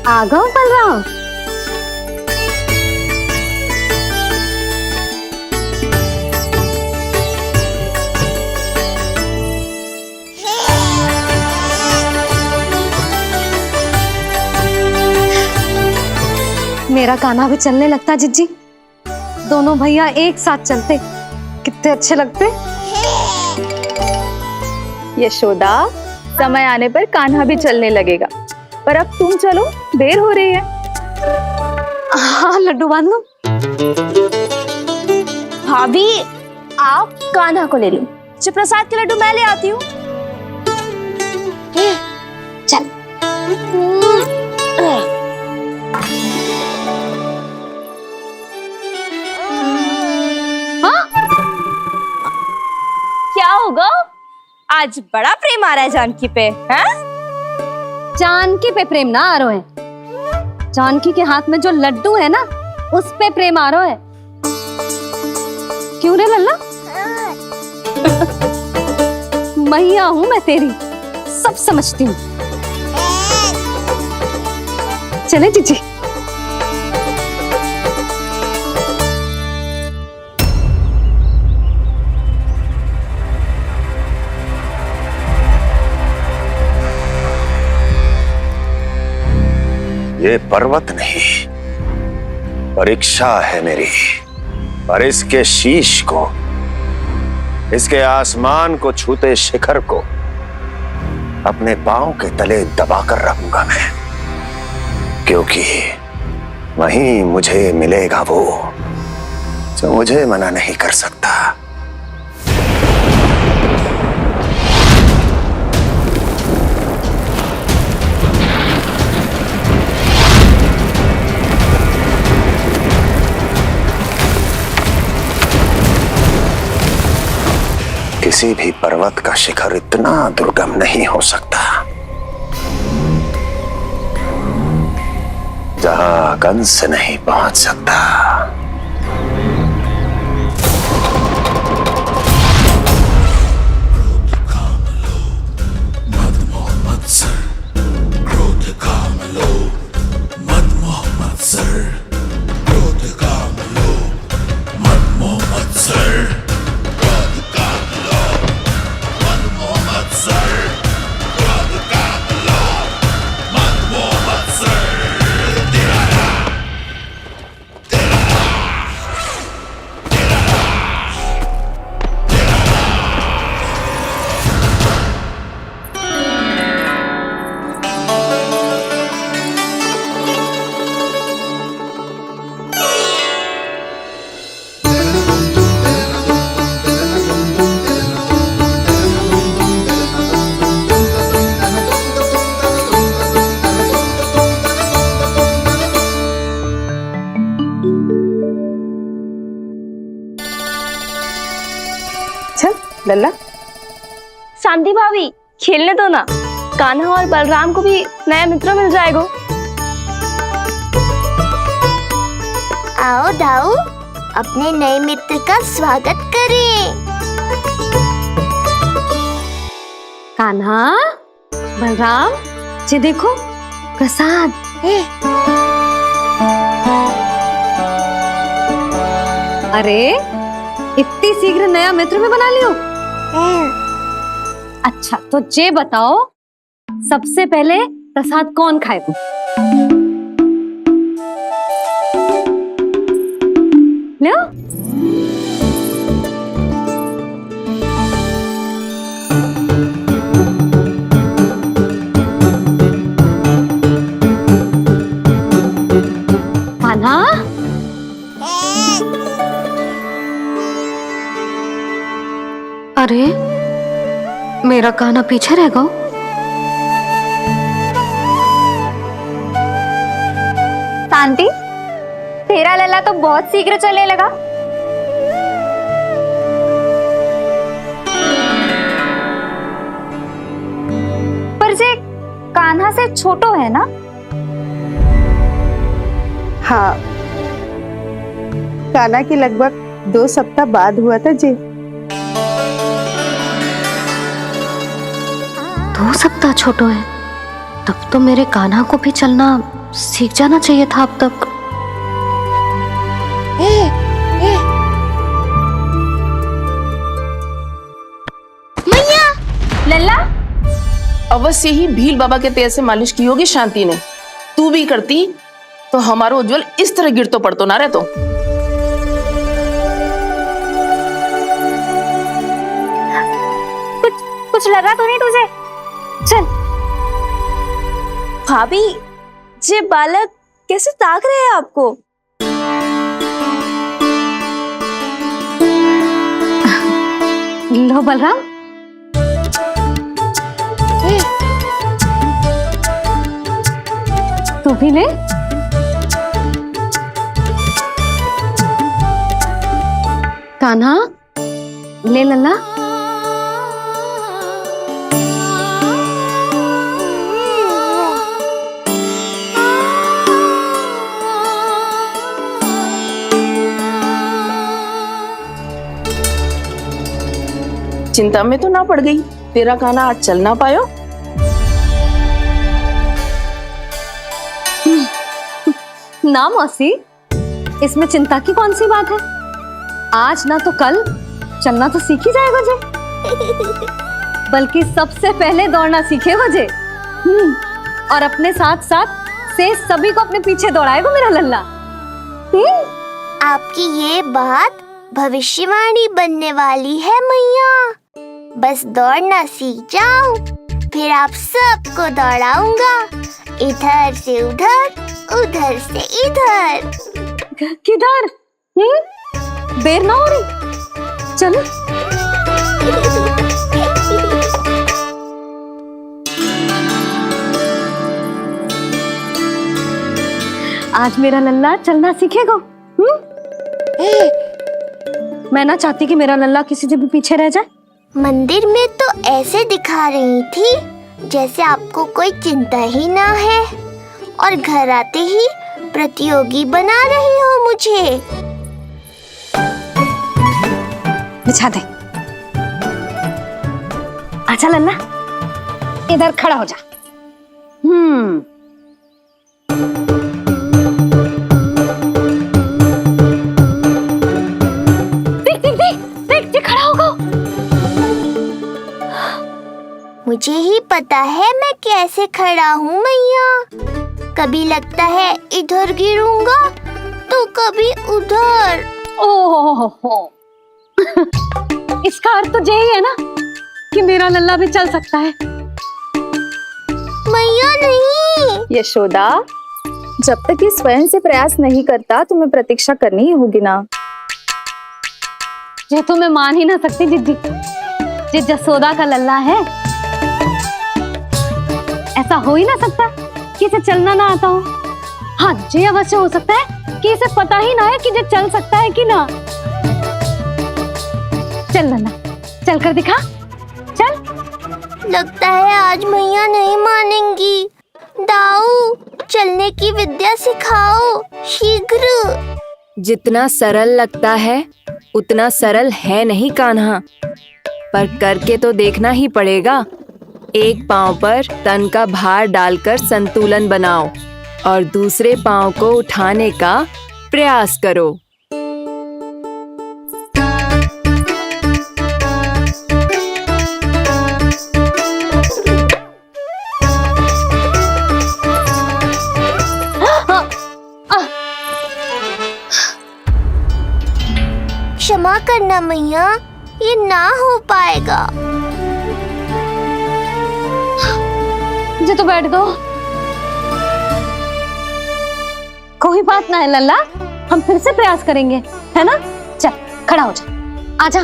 आ गओ बलराम। मेरा कान्हा भी चलने लगता जिज्जी। दोनों भैया एक साथ चलते कितने अच्छे लगते। यशोदा, समय आने पर कान्हा भी चलने लगेगा, पर अब तुम चलो, देर हो रही है। हाँ लड्डू बांध लो। भाभी, आप कान्हा को ले लो, प्रसाद के लड्डू मैं ले आती हूँ। चल। क्या होगा? आज बड़ा प्रेम आ रहा है जानकी पे, हैं? जानकी पे प्रेम ना आ रहा है, जानकी के हाथ में जो लड्डू है ना, उस पे प्रेम आ रहा है। क्यों रे लल्ला? मैया हूं मैं तेरी, सब समझती हूँ। चले जीजी। ये पर्वत नहीं, परीक्षा है मेरी, पर इसके शीश को, इसके आसमान को छूते शिखर को अपने पांव के तले दबाकर रखूंगा मैं, क्योंकि वहीं मुझे मिलेगा वो जो मुझे मना नहीं कर सकता। किसी भी पर्वत का शिखर इतना दुर्गम नहीं हो सकता जहां कंस नहीं पहुंच सकता। लल्ला, शांति भाभी, खेलने दो ना, कान्हा और बलराम को भी नया मित्र मिल जाएगा। आओ दाऊ, अपने नए मित्र का स्वागत करें। कान्हा, बलराम, ये देखो प्रसाद। अरे इतनी शीघ्र नया मित्र भी बना लियो? अच्छा तो ये बताओ, सबसे पहले प्रसाद कौन खाएगा? लो। कान्हा, अरे मेरा कान्हा पीछे रह गया। शांति, तेरा लल्ला तो बहुत शीघ्र चलने लगा। से छोटो है ना? हाँ, कान्हा की लगभग 2 सप्ताह बाद हुआ था जी। 2 सप्ताह छोटो है, तब तो मेरे कान्हा को भी चलना सीख जाना चाहिए था अब तक। मैया, लल्ला, अवश्य ही भील बाबा के तेल से मालिश की होगी शांति ने। तू भी करती तो हमारा उज्जवल इस तरह गिर तो पड़तो ना रहे तो। कुछ लगा तो नहीं तुझे? चल। भाभी, ये बालक कैसे ताक रहे हैं आपको? लो बलराम, तू भी ले। कान्हा, ले लल्ला। चिंता में तो ना पड़ गई, तेरा कान्हा आज चल ना पायो। ना मौसी, इसमें चिंता की कौन सी बात है? आज ना तो कल चलना तो सीख ही जाएगा जे। बल्कि सबसे पहले दौड़ना सीखेगा जे। और अपने साथ साथ से सभी को अपने पीछे दौड़ाएगा मेरा लल्ला। आपकी ये बात भविष्यवाणी बनने वाली है मैया। बस दौड़ना सीख जाऊं, फिर आप सबको दौड़ाऊंगा, इधर से उधर, उधर से इधर। किधर? देर ना हो रही, चलो। आज मेरा लल्ला चलना सीखेगा। मैं ना चाहती कि मेरा लल्ला किसी से भी पीछे रह जाए। मंदिर में तो ऐसे दिखा रही थी जैसे आपको कोई चिंता ही ना है, और घर आते ही प्रतियोगी बना रही हो मुझे। बिछा दे। आजा लल्ला, इधर खड़ा हो जा। देख खड़ा होगा। मुझे ही पता है मैं कैसे खड़ा हूँ मैया। कभी लगता है इधर गिरूंगा तो कभी उधर। ओह, इसका अर्थ तो यही है ना कि मेरा लल्ला भी चल सकता है। मैया नहीं। यशोदा, जब तक ये स्वयं से प्रयास नहीं करता तुम्हें प्रतीक्षा करनी ही होगी ना। ये तो मैं मान ही ना सकती जिद्दी, ये जसोदा का लल्ला है। ऐसा हो ही ना सकता कि इसे चलना ना आता हो। हाँ, ये अवश्य हो सकता है कि इसे पता ही ना है कि ये चल सकता है कि ना। चल लल्ला, चल कर दिखा, चल। लगता है आज मैया नहीं मानेंगी। दाऊ, चलने की विद्या सिखाओ शीघ्र। जितना सरल लगता है उतना सरल है नहीं कान्हा, पर करके तो देखना ही पड़ेगा। एक पांव पर तन का भार डालकर संतुलन बनाओ और दूसरे पांव को उठाने का प्रयास करो। क्षमा करना मैया, ये ना हो पाएगा। मुझे तो बैठ दो। कोई बात ना है लल्ला, हम फिर से प्रयास करेंगे, है ना? चल खड़ा हो जा, आजा।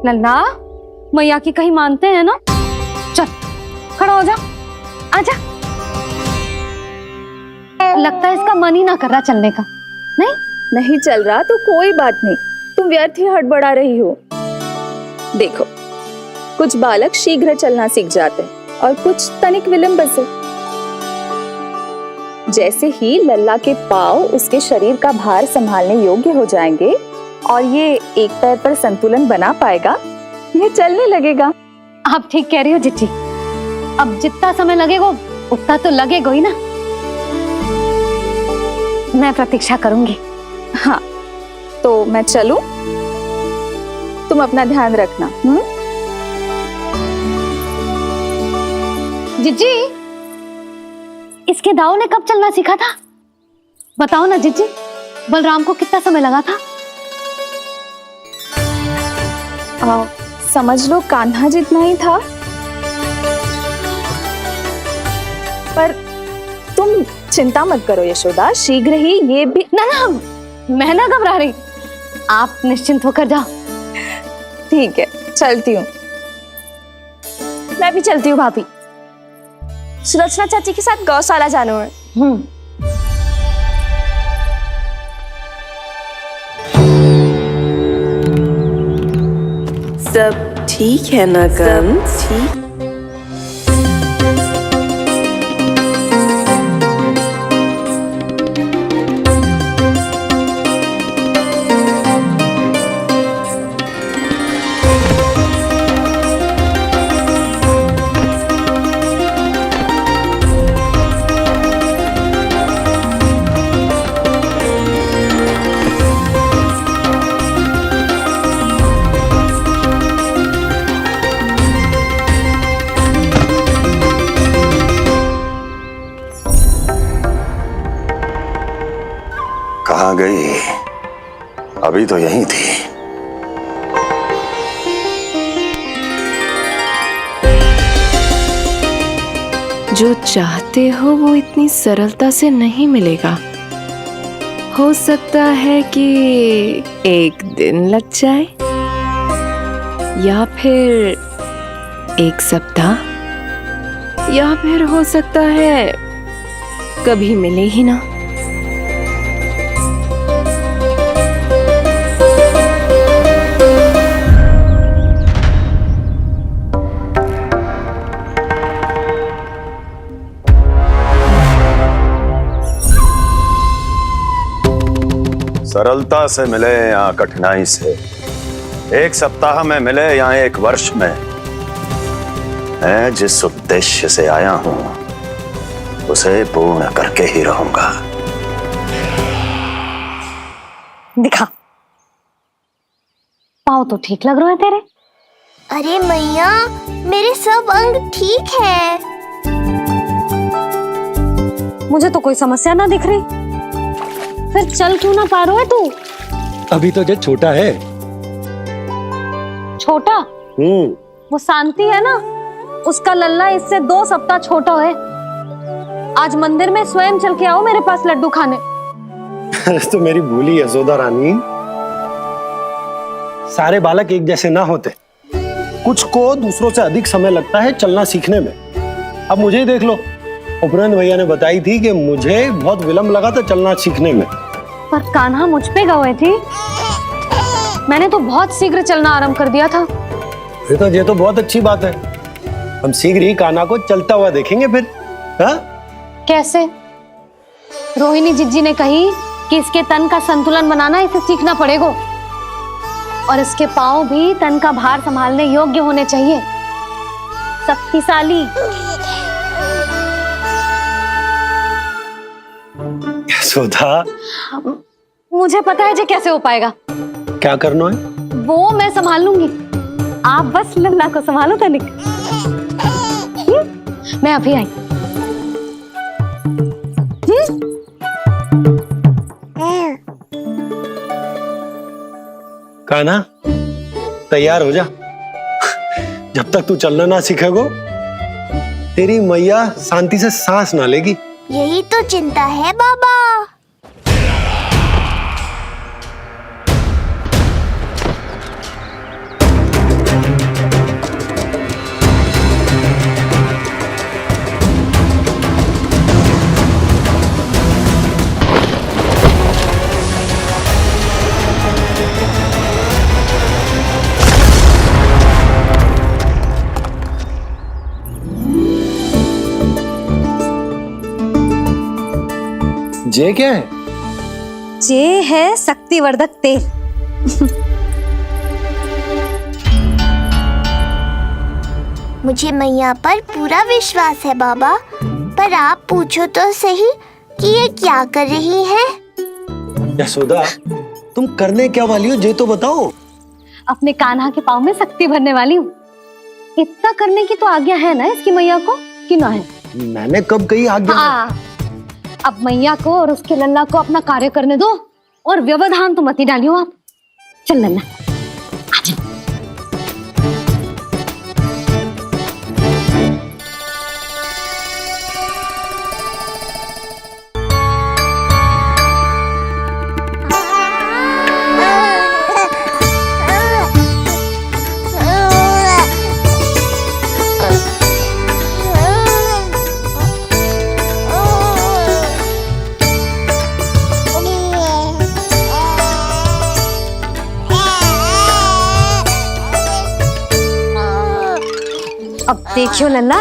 लल्ला, मैया की कहीं मानते हैं ना? चल खड़ा हो जा, आजा। लगता है इसका मन ही ना कर रहा चलने का। नहीं चल रहा तो कोई बात नहीं, तुम व्यर्थ ही हड़बड़ा रही हो। देखो, कुछ बालक शीघ्र चलना सीख जाते हैं और कुछ तनिक विलंब से। जैसे ही लल्ला के पांव उसके शरीर का भार संभालने योग्य हो जाएंगे और ये एक पैर पर संतुलन बना पाएगा, ये चलने लगेगा। आप ठीक कह रही हो जिज्जी। अब जितना समय लगेगा उतना तो लगेगा ही ना। मैं प्रतीक्षा करूंगी। हाँ, तो मैं चलूं? तुम अपना ध्यान रखना। जिज्जी, इसके दाऊ ने कब चलना सीखा था? बताओ ना जिज्जी। बलराम को कितना समय लगा था? समझ लो कान्हा जितना ही था। पर तुम चिंता मत करो यशोदा, शीघ्र ही ये भी। ना, मैं ना घबरा रही, आप निश्चिंत होकर जाओ। ठीक है, चलती हूँ। मैं भी चलती हूँ भाभी। सुलक्षणा चाची के साथ गौशाला जाना है। सब ठीक है ना कंस? ठीक। कहाँ गई? अभी तो यहीं थी। जो चाहते हो वो इतनी सरलता से नहीं मिलेगा। हो सकता है कि एक दिन लग जाए या फिर एक सप्ताह, या फिर हो सकता है कभी मिले ही ना। सरलता से मिले या कठिनाई से, एक सप्ताह में मिले या एक वर्ष में, मैं जिस उद्देश्य से आया हूं उसे पूर्ण करके ही रहूंगा। दिखा, पाँव तो ठीक लग रहे हैं तेरे। अरे मैया, मेरे सब अंग ठीक है। मुझे तो कोई समस्या ना दिख रही। फिर चल क्यों ना पा रहा है तू? अभी तो जब छोटा है। छोटा? वो शांति है ना, उसका लल्ला इससे 2 सप्ताह छोटा है। आज मंदिर में स्वयं चल के आओ मेरे पास लड्डू खाने। तो मेरी भूली यशोदा रानी, सारे बालक एक जैसे ना होते। कुछ को दूसरों से अधिक समय लगता है चलना सीखने में। अब मुझे ही देख लो, उपरांत भैया ने बताई थी कि मुझे बहुत विलंब लगा था चलना सीखने में। पर कान्हा मुझ पे गए थी। मैंने तो बहुत शीघ्र चलना आरंभ कर दिया था। ये तो बहुत अच्छी बात है। हम शीघ्र ही कान्हा को चलता हुआ देखेंगे फिर। हाँ? कैसे? रोहिणी जिज्जी ने कही कि इसके तन का संतुलन बनाना इसे सीखना पड़ेगा और इसके पांव भी तन का भार संभालने योग्य होने चाहिए। शक्तिशाली। यशोदा, मुझे पता है जी कैसे हो पाएगा। क्या करना है? वो मैं संभाल लूंगी, आप बस लल्ला को संभालो तनिक। मैं अभी आई। कान्हा, तैयार हो जा। जब तक तू चलना ना सीखेगो, तेरी मैया शांति से सांस ना लेगी। यही तो चिंता है बाबा। जे क्या है? जे है शक्तिवर्धक तेल। मुझे मैया पर पूरा विश्वास है बाबा, पर आप पूछो तो सही कि ये क्या कर रही है? यशोदा, तुम करने क्या वाली हो, जे तो बताओ। अपने कान्हा के पाँव में शक्ति भरने वाली हूँ। इतना करने की तो आज्ञा है ना इसकी मैया को, कि ना है? मैंने कब कही आज्ञा? अब मैया को और उसके लल्ला को अपना कार्य करने दो और व्यवधान तो मत ही डालियो आप। चल लल्ला, अब देखियो लल्ला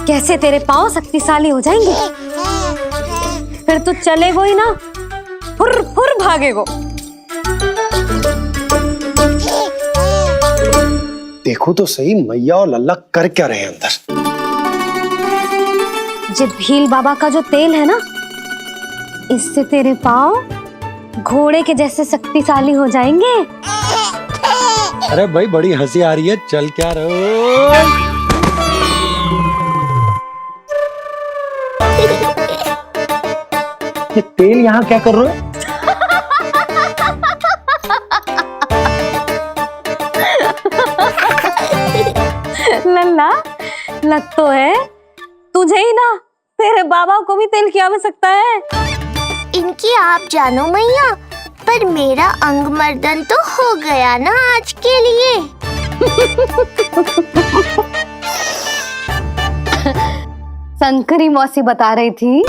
कैसे तेरे पाँव शक्तिशाली हो जाएंगे। फिर तो चलेगो ही ना, फुर फुर भागेगो। देखो तो सही मैया और लल्ला कर क्या रहे हैं अंदर। जो भील बाबा का जो तेल है ना, इससे तेरे पाँव घोड़े के जैसे शक्तिशाली हो जाएंगे। अरे भाई बड़ी हंसी आ रही है, चल क्या रहे हो? ये तेल यहाँ क्या कर रहे हो? लल्ला, लग तो है तुझे ही ना, तेरे बाबा को भी तेल की आवश्यकता है। इनकी आप जानो मैया, पर मेरा अंग मर्दन तो हो गया ना आज के लिए। शंकरी मौसी बता रही थी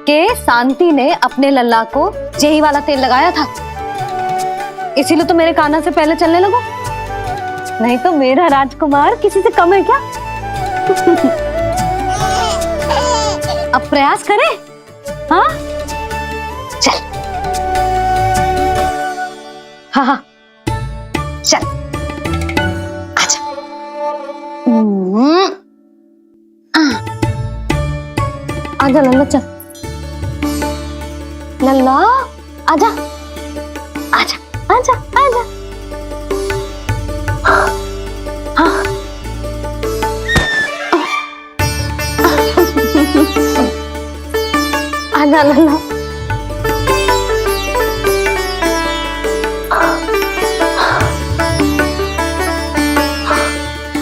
कि शांति ने अपने लल्ला को यही वाला तेल लगाया था, इसीलिए तो मेरे कान्हा से पहले चलने लगो। नहीं तो मेरा राजकुमार किसी से कम है क्या? अब प्रयास करें, हाँ? चल, हाँ हाँ चल, आजा। आजा लल्ला, चल लल्ला, आजा आजा आजा आजा। हाँ। आजा लल्ला।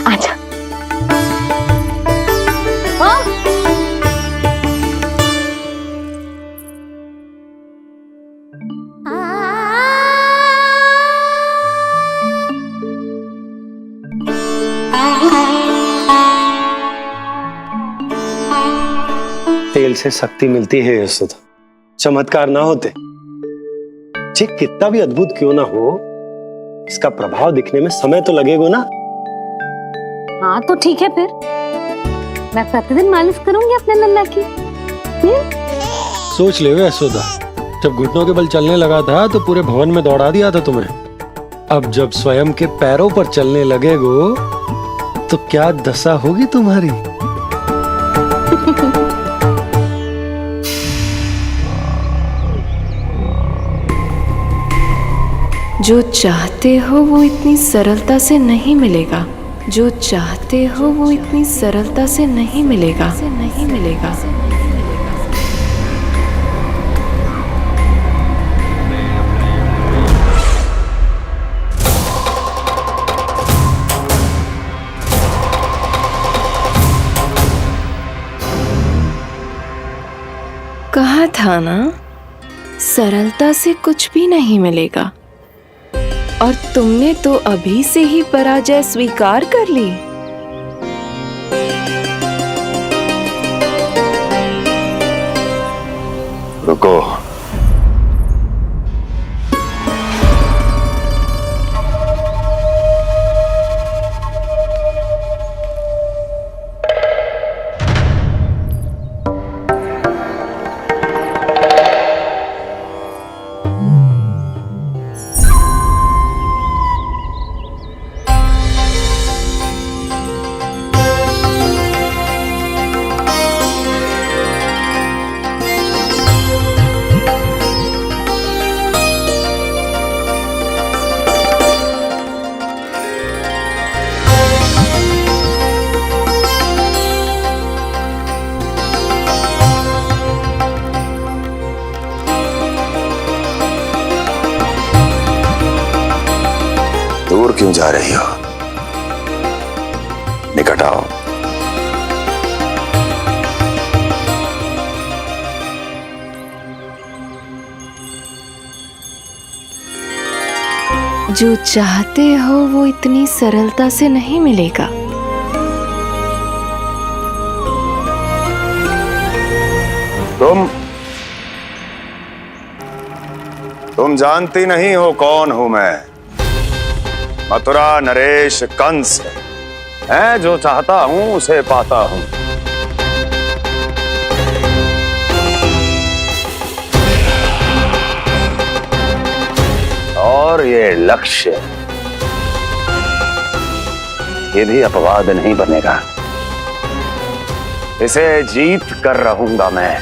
आजा। हाँ। तेल से शक्ति मिलती है यशोदा, चमत्कार ना होते, जे कितना भी अद्भुत क्यों ना हो, इसका प्रभाव दिखने में समय तो लगेगा ना। हाँ तो ठीक है, फिर मैं प्रतिदिन मालिश करूंगी अपने लल्ला की। सोच ले यशोदा, जब घुटनों के बल चलने लगा था तो पूरे भवन में दौड़ा दिया था तुम्हें। अब जब स्वयं के पैरों पर चलने लगेगो तो क्या दशा होगी तुम्हारी। जो चाहते हो वो इतनी सरलता से नहीं मिलेगा, जो चाहते हो वो इतनी सरलता से नहीं मिलेगा, नहीं मिलेगा। कहा था ना, सरलता से कुछ भी नहीं मिलेगा। और तुमने तो अभी से ही पराजय स्वीकार कर ली। रुको, दूर क्यों जा रही हो? निकट आओ। जो चाहते हो वो इतनी सरलता से नहीं मिलेगा। तुम जानती नहीं हो कौन हूं मैं। मथुरा नरेश कंस है, जो चाहता हूं उसे पाता हूं। और ये लक्ष्य, ये भी अपवाद नहीं बनेगा। इसे जीत कर रहूंगा मैं।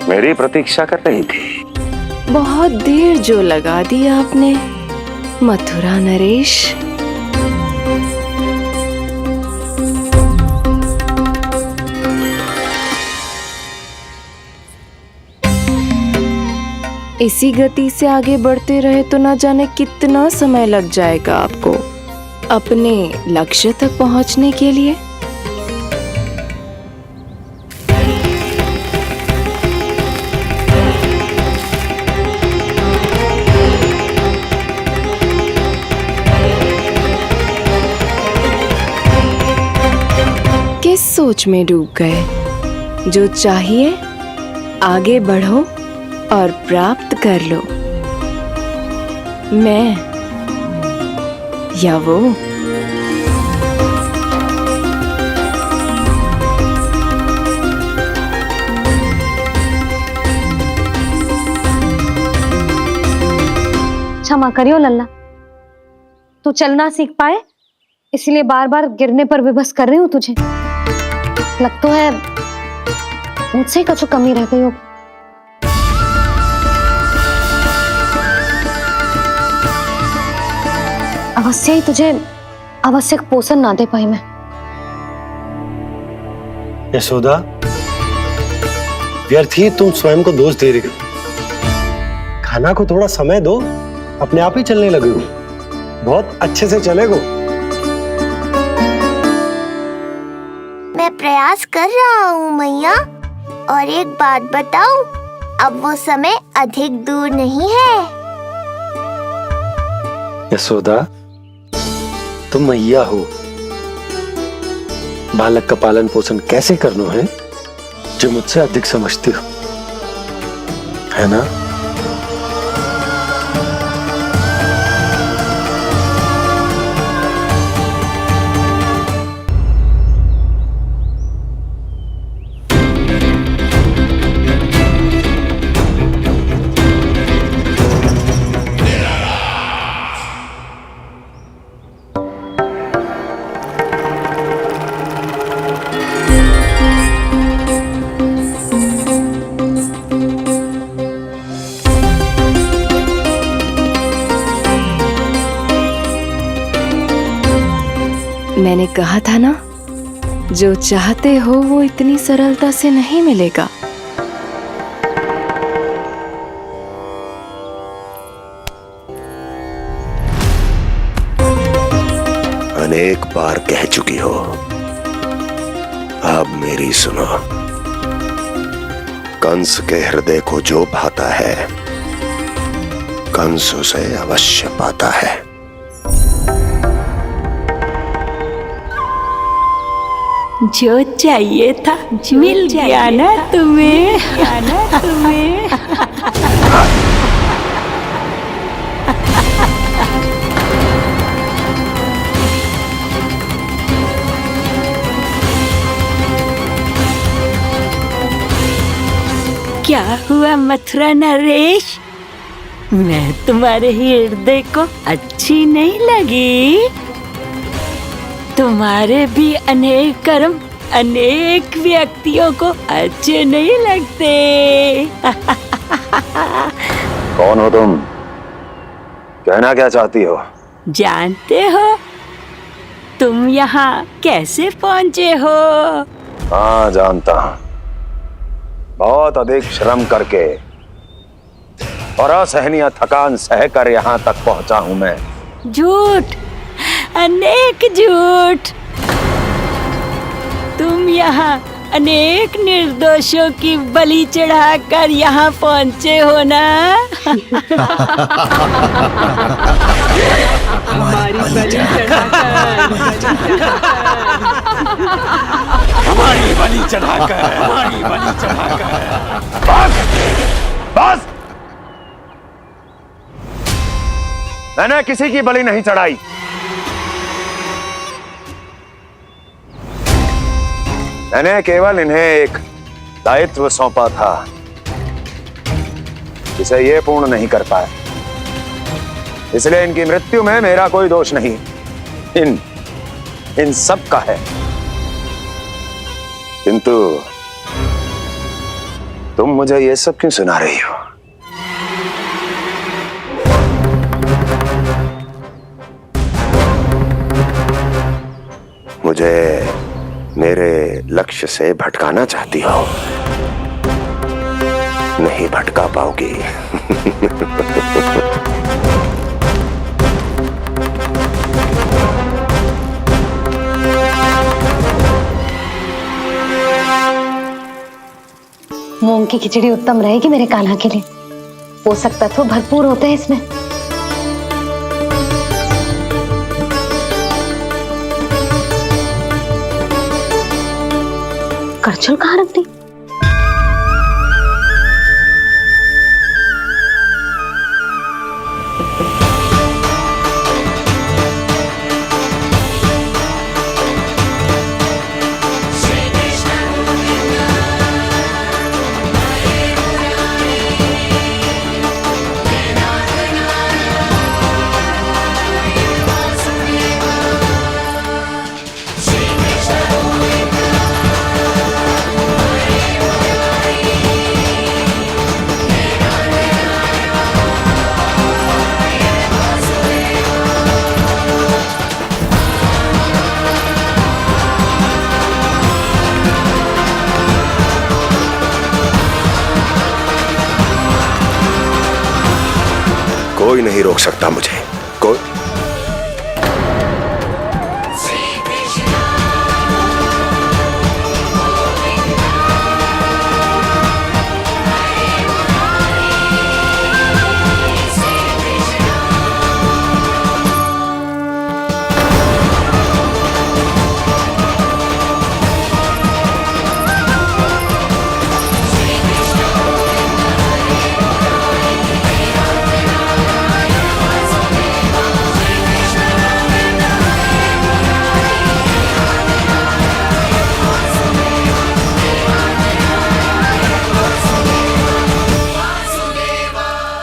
मेरी प्रतीक्षा कर रही थी। बहुत देर जो लगा दी आपने मथुरा नरेश। इसी गति से आगे बढ़ते रहे तो ना जाने कितना समय लग जाएगा आपको अपने लक्ष्य तक पहुंचने के लिए। किस सोच में डूब गए? जो चाहिए आगे बढ़ो और प्राप्त कर लो। मैं या वो? क्षमा करियो लल्ला, तू चलना सीख पाए इसलिए बार बार गिरने पर विवश कर रही हूँ तुझे। लगता है मुझसे कुछ कमी रह गई हो। अवश्य ही तुझे आवश्यक पोषण ना दे पाई मैं। यशोदा, व्यर्थ ही तुम स्वयं को दोष दे रही हो। खाना को थोड़ा समय दो, अपने आप ही चलने लगे हो। बहुत अच्छे से चलेगो। मैं प्रयास कर रहा हूँ मैया। और एक बात बताऊं, अब वो समय अधिक दूर नहीं है। यशोदा, तुम मैया हो। बालक का पालन पोषण कैसे करना है जो मुझसे अधिक समझती हो, है ना? मैंने कहा था ना, जो चाहते हो वो इतनी सरलता से नहीं मिलेगा। अनेक बार कह चुकी हो, अब मेरी सुनो। कंस के हृदय को जो भाता है, कंस उसे अवश्य पाता है। जो चाहिए था मिल गया ना तुम्हें। क्या हुआ मथुरा नरेश, मैं तुम्हारे हृदय को अच्छी नहीं लगी? तुम्हारे भी अनेक कर्म अनेक व्यक्तियों को अच्छे नहीं लगते। कौन हो तुम? कहना क्या चाहती हो? जानते हो तुम यहाँ कैसे पहुँचे हो? हाँ जानता हूँ। बहुत अधिक श्रम करके और असहनीय थकान सहकर यहाँ तक पहुँचा हूँ मैं। झूठ, अनेक झूठ। तुम यहाँ अनेक निर्दोषों की बलि चढ़ाकर यहाँ पहुँचे हो ना? हमारी बलि चढ़ाकर बस! मैंने किसी की बलि नहीं चढ़ाई। मैंने केवल इन्हें एक दायित्व सौंपा था जिसे ये पूर्ण नहीं कर पाए, इसलिए इनकी मृत्यु में मेरा कोई दोष नहीं, इन सब का है। किंतु तुम मुझे ये सब क्यों सुना रही हो? मुझे मेरे लक्ष्य से भटकाना चाहती हो? नहीं भटका पाओगी। मूंग की खिचड़ी उत्तम रहेगी मेरे कान्हा के लिए। पोषक तत्व भरपूर होते हैं इसमें। करछुल कहाँ रख दी? कोई नहीं रोक सकता मुझे, कोई।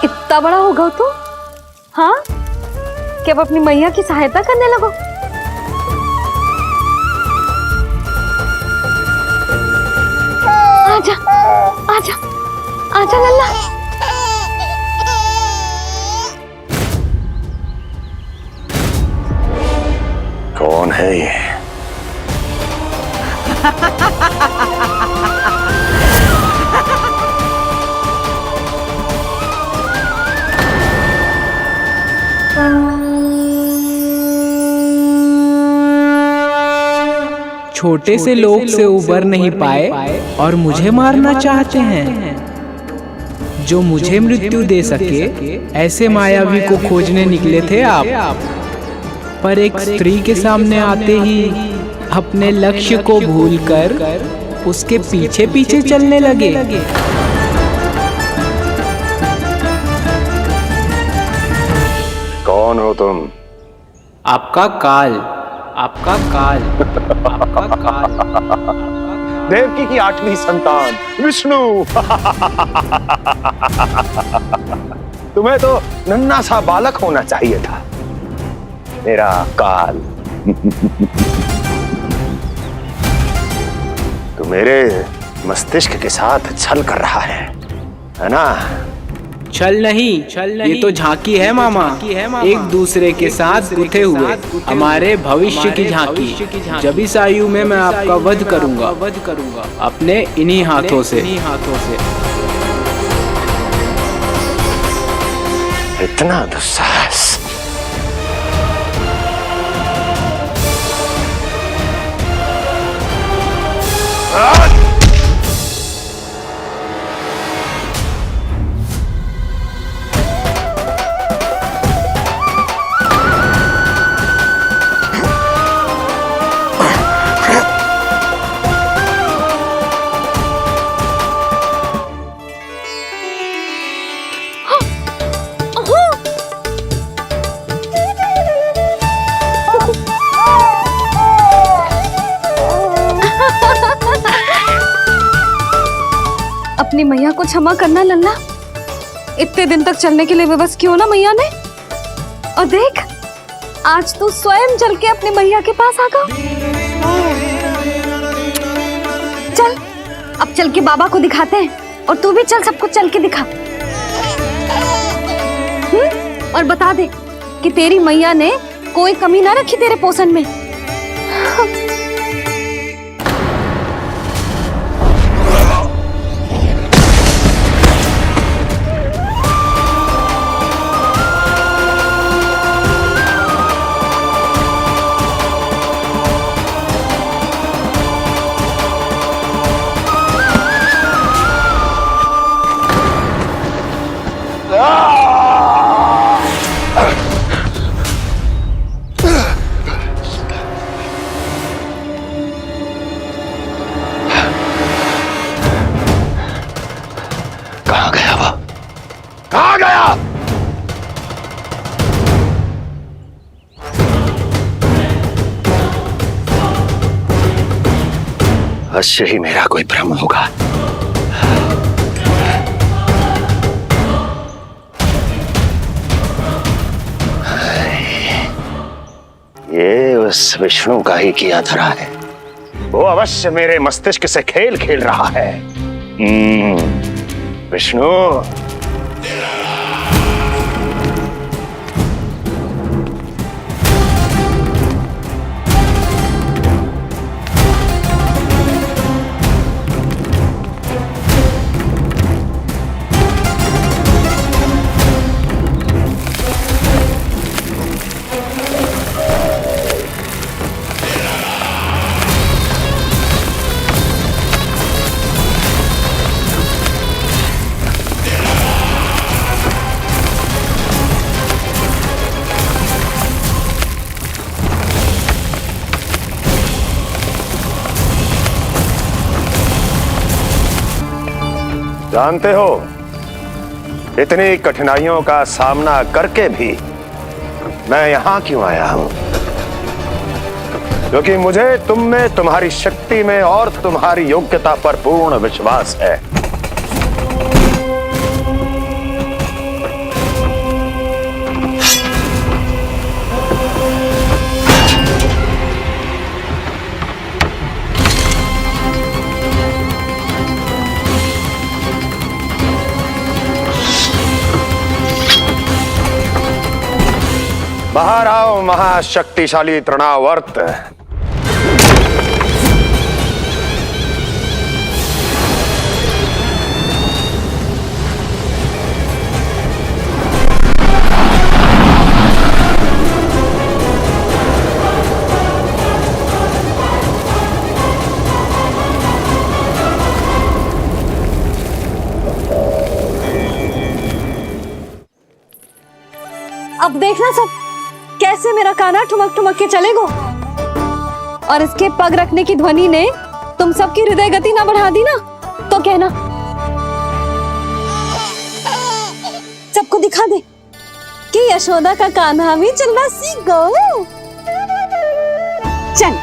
इतना बड़ा हो गया तू? हाँ, कि अब अपनी मैया की सहायता करने लगो। आजा, आजा, आजा लल्ला। कौन है ये? छोटे से लोग से उबर नहीं पाए और मुझे मारना चाहते हैं। जो मुझे मृत्यु दे सके ऐसे मायावी को खोजने निकले थे आप, पर एक स्त्री के सामने आते ही अपने लक्ष्य को भूलकर उसके पीछे पीछे चलने लगे। कौन हो तुम? आपका काल, आपका काल, आपका काल। देवकी की 8वीं संतान विष्णु। तुम्हें तो नन्हा सा बालक होना चाहिए था, मेरा काल। तू मेरे मस्तिष्क के साथ छल कर रहा है ना? छल नहीं, ये तो झांकी है मामा। एक दूसरे के साथ गुथे हुए हमारे भविष्य की झांकी। जब इस आयु में मैं आपका वध करूंगा अपने इन्हीं हाथों से। इतना दुस्साहस! अपनी मैया को क्षमा करना लल्ला। इतने दिन तक चलने के लिए विवश क्यों ना मैया ने। और देख, आज तू स्वयं चल के अपनी मैया के पास आ गया। चल, अब चल के बाबा को दिखाते हैं। और तू भी चल, सबको चल के दिखा। और बता दे कि तेरी मैया ने कोई कमी ना रखी तेरे पोषण में। अवश्य ही मेरा कोई भ्रम होगा। ये उस विष्णु का ही किया धरा है। वो अवश्य मेरे मस्तिष्क से खेल खेल रहा है। विष्णु, जानते हो, इतनी कठिनाइयों का सामना करके भी मैं यहां क्यों आया हूं? क्योंकि मुझे तुम में, तुम्हारी शक्ति में और तुम्हारी योग्यता पर पूर्ण विश्वास है। बाहर आओ महाशक्तिशाली तृणावर्त। अब देखना सब कैसे मेरा कान्हा ठुमक ठुमक के चलेगो। और इसके पग रखने की ध्वनि ने तुम सबकी हृदय गति ना बढ़ा दी ना तो कहना। सबको दिखा दे कि यशोदा का कान्हा भी चलना सीख गो। चल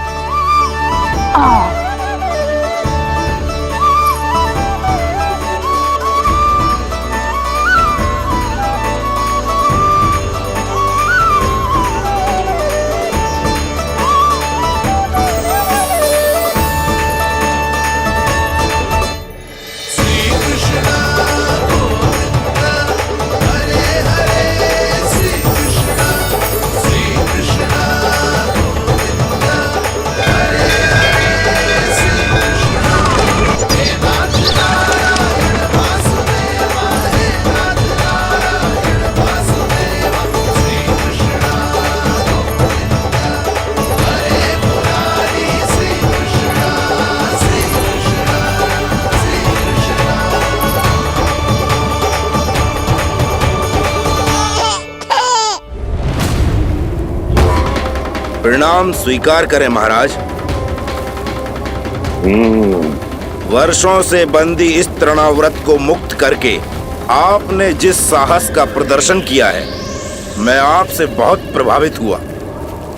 प्रणाम स्वीकार करें महाराज। वर्षों से बंदी इस तृणाव्रत को मुक्त करके आपने जिस साहस का प्रदर्शन किया है, मैं आपसे बहुत प्रभावित हुआ।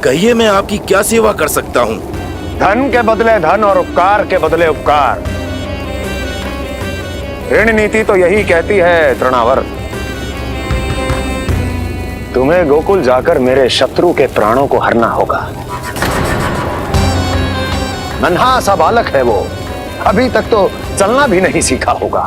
कहिए मैं आपकी क्या सेवा कर सकता हूँ? धन के बदले धन और उपकार के बदले उपकार, ऋण नीति तो यही कहती है तृणावर्त। तुम्हें गोकुल जाकर मेरे शत्रु के प्राणों को हरना होगा। नन्हा सा बालक है वो, अभी तक तो चलना भी नहीं सीखा होगा।